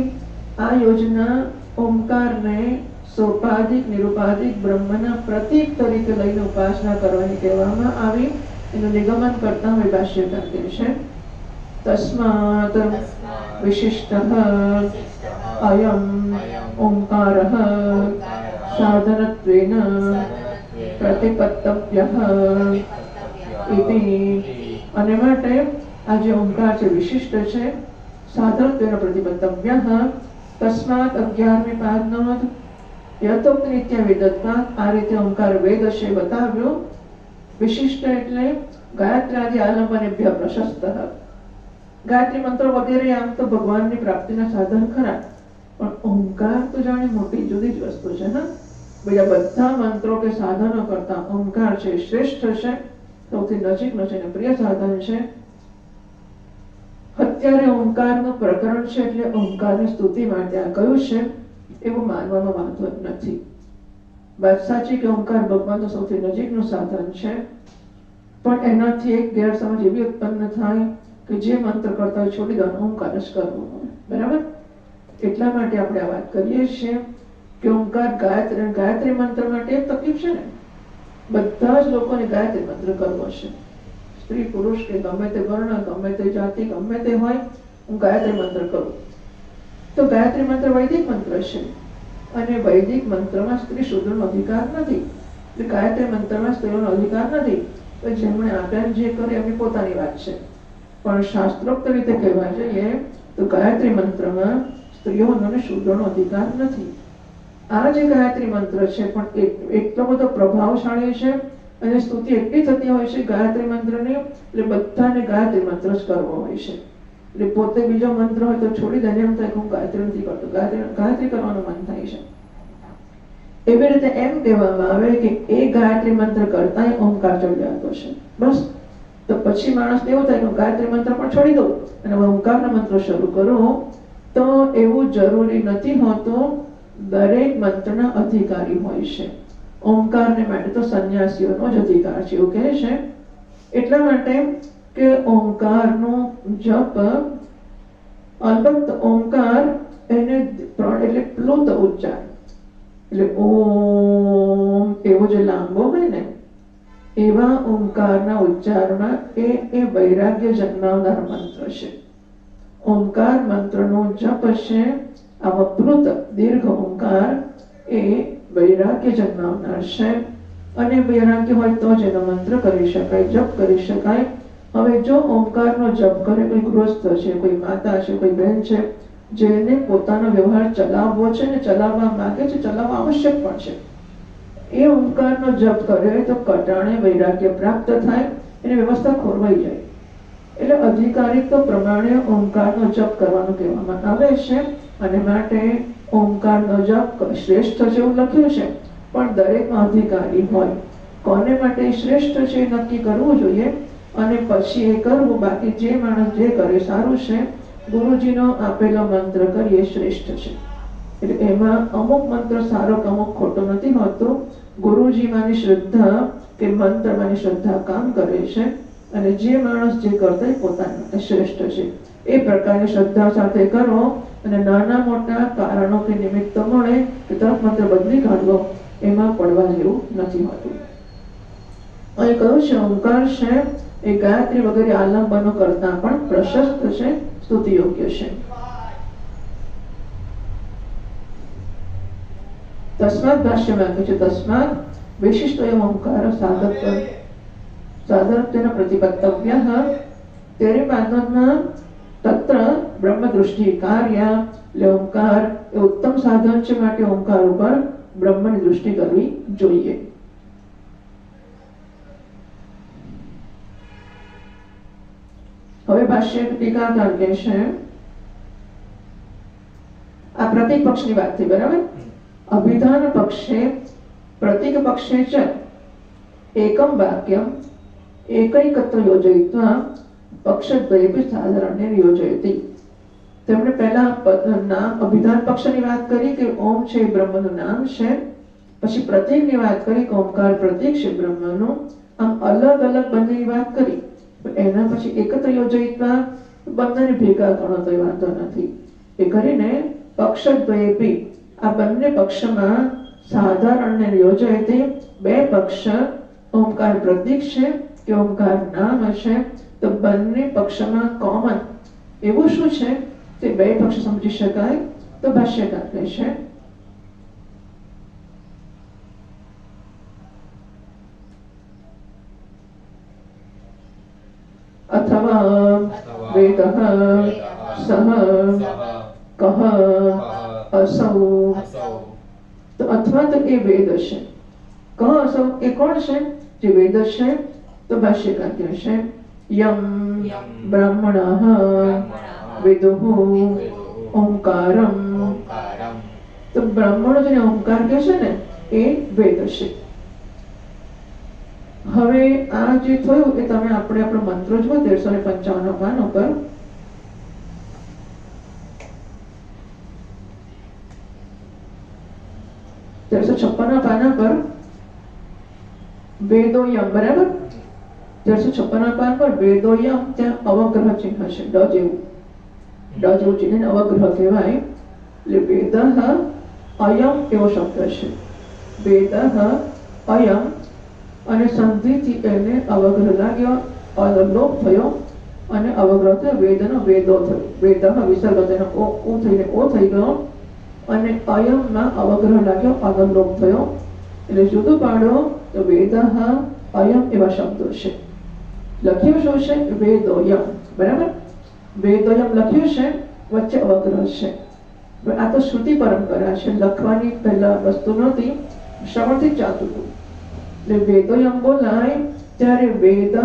આ યોજના ઓમકારને સોપાધિક નિરુપાધિક બ્રહ્મના પ્રતીક તરીકે લઈને ઉપાસના કરવાની કહેવામાં આવી. એનું નિગમન કરતા હોય ભાષ્યકાર કહે છે, તસ્માત વિશિષ્ટઃ અયમ ઓમકારઃ સાધનત્વેન પ્રતિપત્તવ્યઃ ઇતિ, અને માટે આ જે ઓમકાર છે વિશિષ્ટ છે, સાધનત્વેન પ્રતિપત્તવ્યઃ, તસ્માત 11મી પાદ નોંધ, યથોક્ત નિત્ય વેદત્વાત, આ રીતે ઓમકાર વેદ છે બતાવ્યો. વિશિષ્ટ એટલે ગાયત્રાદિ આલંબનેભ્ય પ્રશસ્ત, ગાયત્રી મંત્રો વગેરે આમ તો ભગવાનની પ્રાપ્તિના સાધન ખરા, પણ ઓમકાર તો જાણે મોટી જુદી જ વસ્તુ છે. હા, બીજા બધા મંત્રો કે સાધનો કરતા ઓમકાર છે શ્રેષ્ઠ છે, સૌથી નજીકનો છે અને પ્રિય સાધન છે. અત્યારે ઓમકારનું પ્રકરણ છે એટલે ઓમકારની સ્તુતિ માટે આ કહ્યું છે એવું માનવામાં વાંધો નથી. વાત સાચી કે ઓમકાર ભગવાનનું સૌથી નજીકનું સાધન છે, પણ એનાથી એક ગેરસમજ એવી ઉત્પન્ન થાય કે જે મંત્ર કરતા હોય છોડી દેવાનો, ઓમકાર જ કરવો. બરાબર? એટલા માટે આપણે આ વાત કરીએ છીએ કે ઓમકાર ગાયત્રી મંત્ર માટે એક તકલીફ છે ને, બધા જ લોકોને ગાયત્રી મંત્ર કરવો છે, સ્ત્રી પુરુષ કે ગમે તે વર્ણ, ગમે તે જાતિ, ગમે તે હોય, હું ગાયત્રી મંત્ર કરું. તો ગાયત્રી મંત્ર વૈદિક મંત્ર છે અને વૈદિક મંત્રમાં સ્ત્રી શૂદ્રનો અધિકાર નથી. એટલે ગાયત્રી મંત્રમાં સ્ત્રીઓનો અધિકાર નથી. તો જેમણે આપ્યા જે કરે એમની પોતાની વાત છે, પણ શાસ્ત્રોક્ત રીતે કહેવા જઈએ તો ગાયત્રી મંત્રમાં સ્ત્રીઓનો અને શૂદ્રનો અધિકાર નથી. આ જે ગાયત્રી મંત્ર છે પણ એટલો બધો પ્રભાવશાળી છે અને સ્તુતિ એટલી થતી હોય છે ગાયત્રી મંત્રની, એટલે બધાને ગાયત્રી મંત્ર જ કરવો હોય છે. એટલે પોતે બીજો મંત્ર હોય તો છોડી દે, એમ થાય કે હું ગાયત્રી નથી કરતો, ગાયત્રી કરવાનું મન થાય છે. એવી રીતે એમ કહેવામાં આવે કે એ ગાયત્રી મંત્ર કરતા ઓમકાર ચડી જતો છે. બસ, તો પછી માણસ એવું થાય કે ગાયત્રી મંત્ર પણ છોડી દઉં અને ઓમકારના મંત્ર શરૂ કરું, તો એવું જરૂરી નથી હોતું. દરેક મંત્રના અધિકારી હોય છે. ઓમકારને માટે તો સંન્યાસીઓનો જ અધિકાર છે એવું કહે છે. એટલા માટે કે ઓમકારનો જપ, અલબત્ત ઓમકાર એને એટલે પ્લુત ઉચ્ચાર, એટલે ઓમ એવો જે લાંબો હોય ને એવા ઓમકારના ઉચ્ચારમાં એ વૈરાગ્ય જન્માવનાર મંત્ર છે. ઓમકાર મંત્રનો જપ છે આવા પ્લુત દીર્ઘ ઓમકાર એ વૈરાગ્ય જન્માવનાર છે. અને વૈરાગ્ય હોય તો જ એનો મંત્ર કરી શકાય, જપ કરી શકાય. હવે જો ઓમકારનો જપ કરે કોઈ ગૃહસ્થ છે, કોઈ માતા છે, કોઈ બહેન છે, જેને પોતાનો વ્યવહાર ચલાવવો છે ને ચલાવવા માંગે છે, ચલાવવા આવશ્યક પણ છે, એ ઓમકારનો જપ કરે તો કટાણે વૈરાગ્ય પ્રાપ્ત થાય, એની વ્યવસ્થા ખોરવાઈ જાય. એટલે અધિકારીત્વ પ્રમાણે ઓમકારનો જપ કરવાનું કહેવામાં આવે છે. અને માટે ઓમકારનો જપ શ્રેષ્ઠ છે એવું લખ્યું છે, પણ દરેકમાં અધિકારી હોય. કોને માટે શ્રેષ્ઠ છે એ નક્કી કરવું જોઈએ અને પછી એ કરવું. બાકી જે માણસ જે કરે સારું છે, ગુરુજીનો આપેલો મંત્ર કરીએ શ્રેષ્ઠ છે. એટલે એમાં અમુક મંત્ર સારો કે અમુક ખોટો નથી હોતો. ગુરુજીમાંની શ્રદ્ધા કે મંત્રમાંની શ્રદ્ધા કામ કરે છે અને જે માણસ જે કરતા એ પોતાના માટે શ્રેષ્ઠ છે. એ પ્રકારની શ્રદ્ધા સાથે કરો અને નાના મોટા કારણો કે નિમિત્તો મળે કે તરફ મંત્ર બદલી કાઢવો, એમાં પડવા જેવું નથી હોતું. અહીં કહ્યું છે ઓમકાર છે એ ગાયત્રી વગેરે આલંબનો કરતા પણ પ્રશસ્ત છે, સ્તુતિ યોગ્ય છે. તસ્માત ભાષ્યમાં કહે છે તસ્માત વિશિષ્ટ ઓમકાર સાધકત્વેન પ્રતિપત્તવ્યઃ તેરે બાદમાં તત્ર બ્રહ્મ દૃષ્ટિ કાર્ય. એટલે ઓમકાર એ ઉત્તમ સાધન છે, માટે ઓમકાર ઉપર બ્રહ્મની દૃષ્ટિ કરવી જોઈએ. હવે ભાષ્ય ટીકાકાર કહે છે આ પ્રતિક પક્ષની વાત થઈ, બરાબર. અભિધાન પક્ષે પ્રતિક પક્ષે ચ એકમ વાક્યમ એકૈકત્ર યોજયિત્વા પક્ષદ્વયે સાધારણ્ય યોજયતિ. તેમણે પહેલા નામ અભિધાન પક્ષની વાત કરી કે ઓમ છે બ્રહ્મનું નામ છે, પછી પ્રતીકની વાત કરી કે ઓમકાર પ્રતીક છે બ્રહ્મનું. આમ અલગ અલગ બંનેની વાત કરી. એના પછી એકત્ર યોજયિત્વા બંનેને ભેગા ગણો તો વાંધો નથી. એ કરીને પક્ષદ્વયે આ બંને પક્ષમાં સાધારણ્ય યોજયતિ બે પક્ષ ઓમકાર પ્રતીક છે કે ઓમકાર નામ છે, તો બંને પક્ષમાં કોમન એવું શું છે તે બે પક્ષ સમજી શકાય. તો ભાષ્યકાર કહે છે અથવા વેદઃ સહ કહ અસૌ. તો અથવા તો એ વેદ છે, કહ અસૌ એ કોણ છે જે વેદ છે. તો ભાષ્યકાર કહે છે યમ બ્રાહ્મણઃ વિદુઃ ઓમકારમ. તો બ્રાહ્મણો જેને ઓમકાર કહે છે ને એ વેદ છે. હવે આ જે થયું એ તમે આપણે આપણો મંત્ર જુઓ 1355 પાન ઉપર. પાના પર વેદોયમ, બરાબર. 1356 પાન પર વેદોયમ, ત્યાં અવગ્રહ ચિહ્ન છે, ડ જેવું ચિહ્ન અવગ્રહ કહેવાય. એટલે વેદઃ અયમ એવો શબ્દ છે, વેદઃ અયમ. અને સંધિથી એને અવગ્રહ લાગ્યો, અલોપ થયો અને અવગ્રહ થયો, વેદનો વેદો થયો. વેદઃ વિસર્ગ તેનો ઓ થઈને ઓ થઈ ગયો અને અયમમાં અવગ્રહ લાગ્યો, અવલોપ થયો. એટલે જુદું પાડો તો વેદઃ અયમ એવા શબ્દો છે. લખ્યું શું છે વેદોયમ, બરાબર. વેદોયમ લખ્યું છે, વચ્ચે અવગ્રહ છે. આ તો શ્રુતિ પરંપરા છે, લખવાની પહેલા વસ્તુ નહોતી, શ્રવણથી જ ચાલતું હતું. એટલે વેદોયમ બોલાય ત્યારે વેદઃ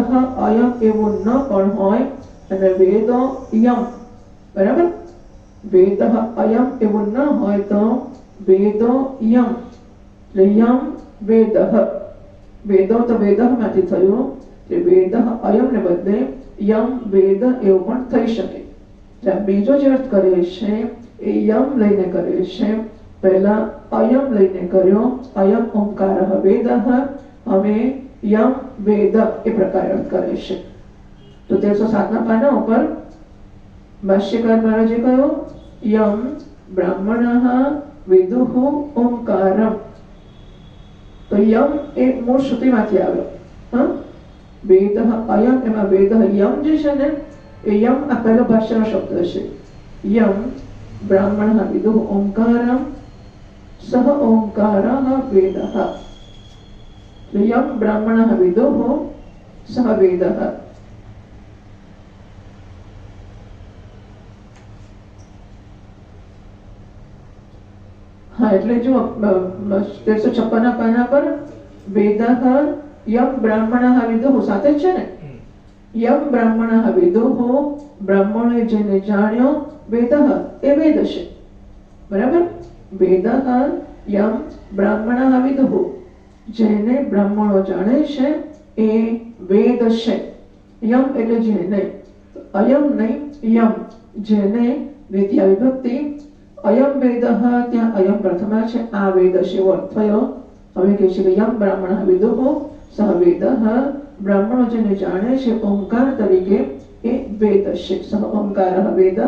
અયમ એવું ન પણ હોય અને વેદો યમ, બરાબર. વેદઃ અયમ એવું ન હોય તો વેદો યમ, એટલે યમ વેદઃ. વેદો તો વેદઃ માંથી થયું, એટલે વેદઃ અયમ ને બદલે યમ વેદ એવું પણ થઈ શકે. બીજો જે અર્થ કરે છે એ યમ લઈને કરે છે, પહેલા અયમ લઈને કર્યો, અયમ ઓમકાર વેદઃ. હવે યમ વેદ એ પ્રકારે અર્થ કરે છે. તો 1307 પાના ઉપર ભાષ્યકાર મહારાજે કહ્યું યમ બ્રાહ્મણઃ વિદુઃ ઓમકારમ. તો યમ એ મૂળ શ્રુતિમાંથી આવ્યો. વેદ અયમ, એમાં વેદ યમ જે છે ને એ યમ આ પહેલો ભાષ્યનો શબ્દ છે. યમ બ્રાહ્મણઃ વિદુઃ ઓમકારમ સહ ઓમકારઃ વેદઃ. યમ બ્રાહ્મણઃ વિદુઃ સહ વેદઃ. हाँ એટલે જો 1356 પાના પર વેદઃ યમ બ્રાહ્મણઃ વિદુઃ સાથે જ છે ને યમ બ્રાહ્મણઃ વિદુઃ બ્રાહ્મણોએ જેને જાણ્યો વેદઃ એ વેદ છે બરાબર વેદઃ યમ બ્રાહ્મણઃ વિદુઃ જેને બ્રાહ્મણો જાણે છે એ વેદ છે યમ એટલે જેને અયમ નહીં યમ જેને દ્વિતીય વિભક્તિ અયમ વેદઃ ત્યાં અયમ પ્રથમા છે આ વેદ છે એવો અર્થ થયો હવે કહે છે કે યમ બ્રાહ્મણઃ વિદુઃ સહ વેદઃ બ્રાહ્મણો જેને જાણે છે ઓમકાર તરીકે એ વેદ છે સહ ઓમકારઃ વેદઃ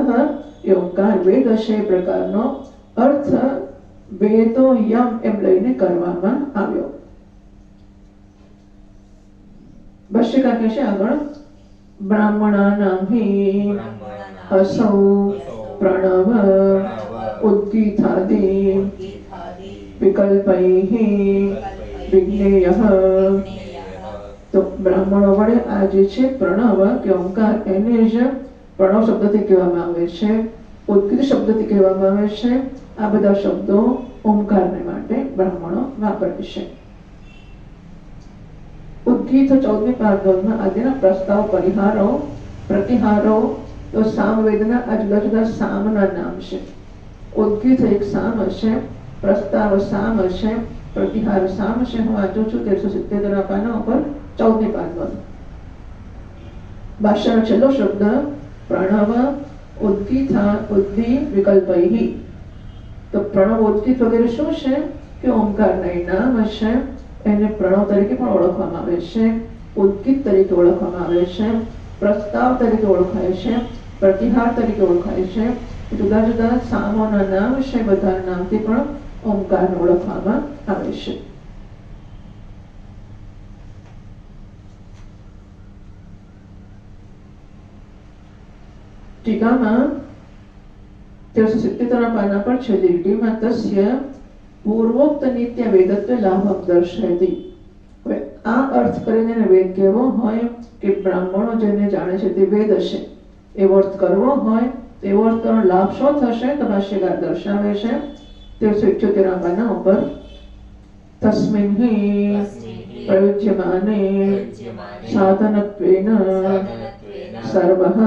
એ ઓમકાર વેદ છે એ પ્રકારનો અર્થ વેદો યમ એમ લઈને કરવામાં આવ્યો ભાષ્યકાર કહે છે આગળ બ્રાહ્મણાનાં હિ असौ प्रणव उद्गीतादि विकल्पैः विज्ञेयः तो ब्राह्मणो वडे आ जे छे प्रणव के ओंकार एने ज प्रणव शब्दथी कहेवामां आवे छे उद्गीत शब्दथी कहेवामां आवे छे आ बधा शब्दो ओंकारने माटे ब्राह्मणो वापरे छे उद्गीत 14મી પાઠમાં આગળના પ્રસ્તાવ પરિહારો પ્રતિહારો तो सामवेदना आ जुदा जुदा सामना नाम है उद्गीत एक साम है प्रस्ताव साम है प्रतिहार साम है हूँ वाँचू छू 1377 पाना पर 14મી पाठ भाषा छेल्लो शब्द प्रणव उद्गीता उद्दी विकल्पैः तो प्रणव उद्गीत वगैरह शू है कि ओंकार नाम है एने प्रणव तरीके पण ओळखवामां आवे छे उद्गीत तरीके ओळखवामां आवे छे प्रस्ताव तरीके ओळखाय छे प्रतिहार तरीके ओळखाय छे जुदा जुदा सामोना नाम છે બધા નામથી પણ ઓમકારને ઓળખવામાં આવે છે ટીકામાં 1377 પાના પર છેલ્લી લીટીમાં તસ્ય પૂર્વોક્ત નિત્ય વેદત્વ લાભમ દર્શયતિ હવે આ અર્થ કરીને વેદ કેવો હોય કે બ્રાહ્મણો જેને જાણે છે તે વેદ છે એવો અર્થ કરવો હોય તેવો અર્થ કરવાનો લાભ શું થશે તો ભાષ્યકાર દર્શાવે છે 1378 પાના ઉપર તસ્મિન હિ પ્રયુજ્યમાને સાધનત્વેન સર્વઃ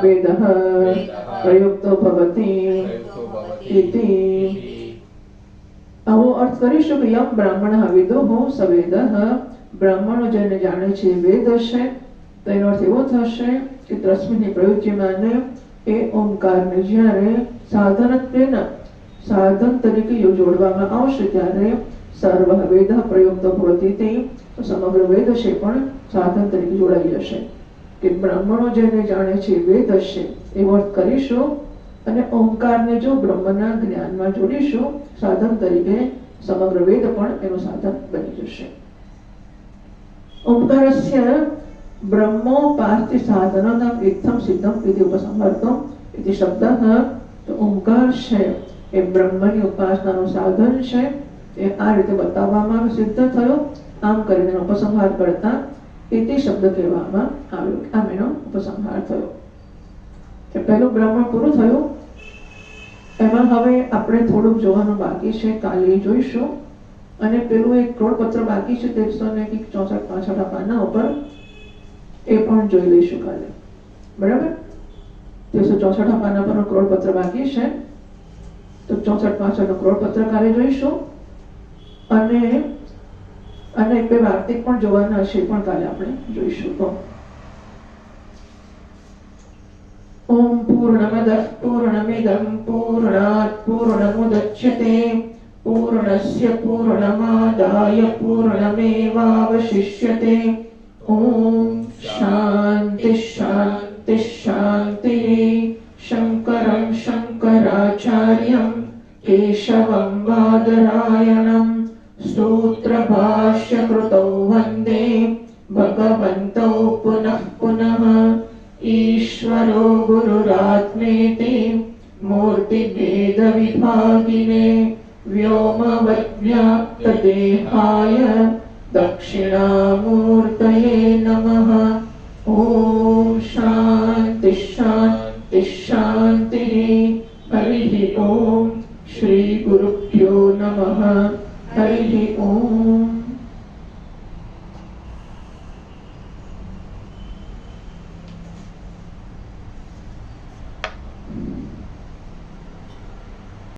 વેદઃ પ્રયુક્તો ભવતિ ઇતિ આવો અર્થ કરીશું કે યમ બ્રાહ્મણઃ વિદુઃ સ વેદઃ બ્રાહ્મણો જેને જાણે છે વેદ છે તો એનો અર્થ એવો થશે कि तस्मिन् प्रयुज्यमाने ए ओंकारने ज्यारे साधनत्वेन साधन तरीके जोड़वामां आवशे त्यारे सर्वः वेदः प्रयुक्तो भवति ते समग्र वेद छे पण साधन तरीके जोड़ाई जशे कि ब्राह्मणो जेने जाणे छे वेद छे एवो अर्थ करीशुं अने ओंकारने जो ब्रह्मना ज्ञानमा जोड़ीशुं साधन तरीके समग्र वेद पण एनुं साधन बनी जशे ओंकारस्य ब्रह्मोपास्य साधनानां इत्थं सिद्धं इति उपसंहर्तम् इति शब्दः तो ओंकार છે એ બ્રહ્મની ઉપાસનાનું સાધન છે એ આ રીતે બતાવવામાં સિદ્ધ થયો આમ કરીને ઉપસંહાર કરતા इति शब्द કહેવામાં આવ્યો આમ એનો ઉપસંહાર થયો કે પહેલું બ્રાહ્મણ પૂરું થયું એમાં હવે આપણે થોડુંક જોવાનું બાકી છે કાલે જોઈશું અને પેલું એક ક્રોડપત્ર બાકી છે 1364 પાના ઉપર એ પણ જોઈ લઈશું કાલે બરાબર 1364 પાના પરનો ક્રોડપત્ર બાકી છે તો 64 ક્રોડપત્ર કાલે જોઈશું અને અને બે વાર્તિક પણ જોવાના છે પણ કાલે આપણે જોઈશું તો ओम पूर्णमदः पूर्णमिदं पूर्णात् पूर्णमुदच्यते पूर्णस्य पूर्णमादाय पूर्णमेवावशिष्यते ओम शांति शांति शांति शंकरं शंकराचार्यं केशवं बादरायणं सूत्रभाष्यकृतौ वन्दे भगवन्तौ पुनः पुनः ईश्वरो गुरुरात्मेति मूर्तिभेदविभागिने व्योमवद्व्याप्तदेहाय दक्षिणामूर्तये नमः। ओम शांति शांति शांति। हरिः ओम। श्री गुरुभ्यो नमः। हरि ओम।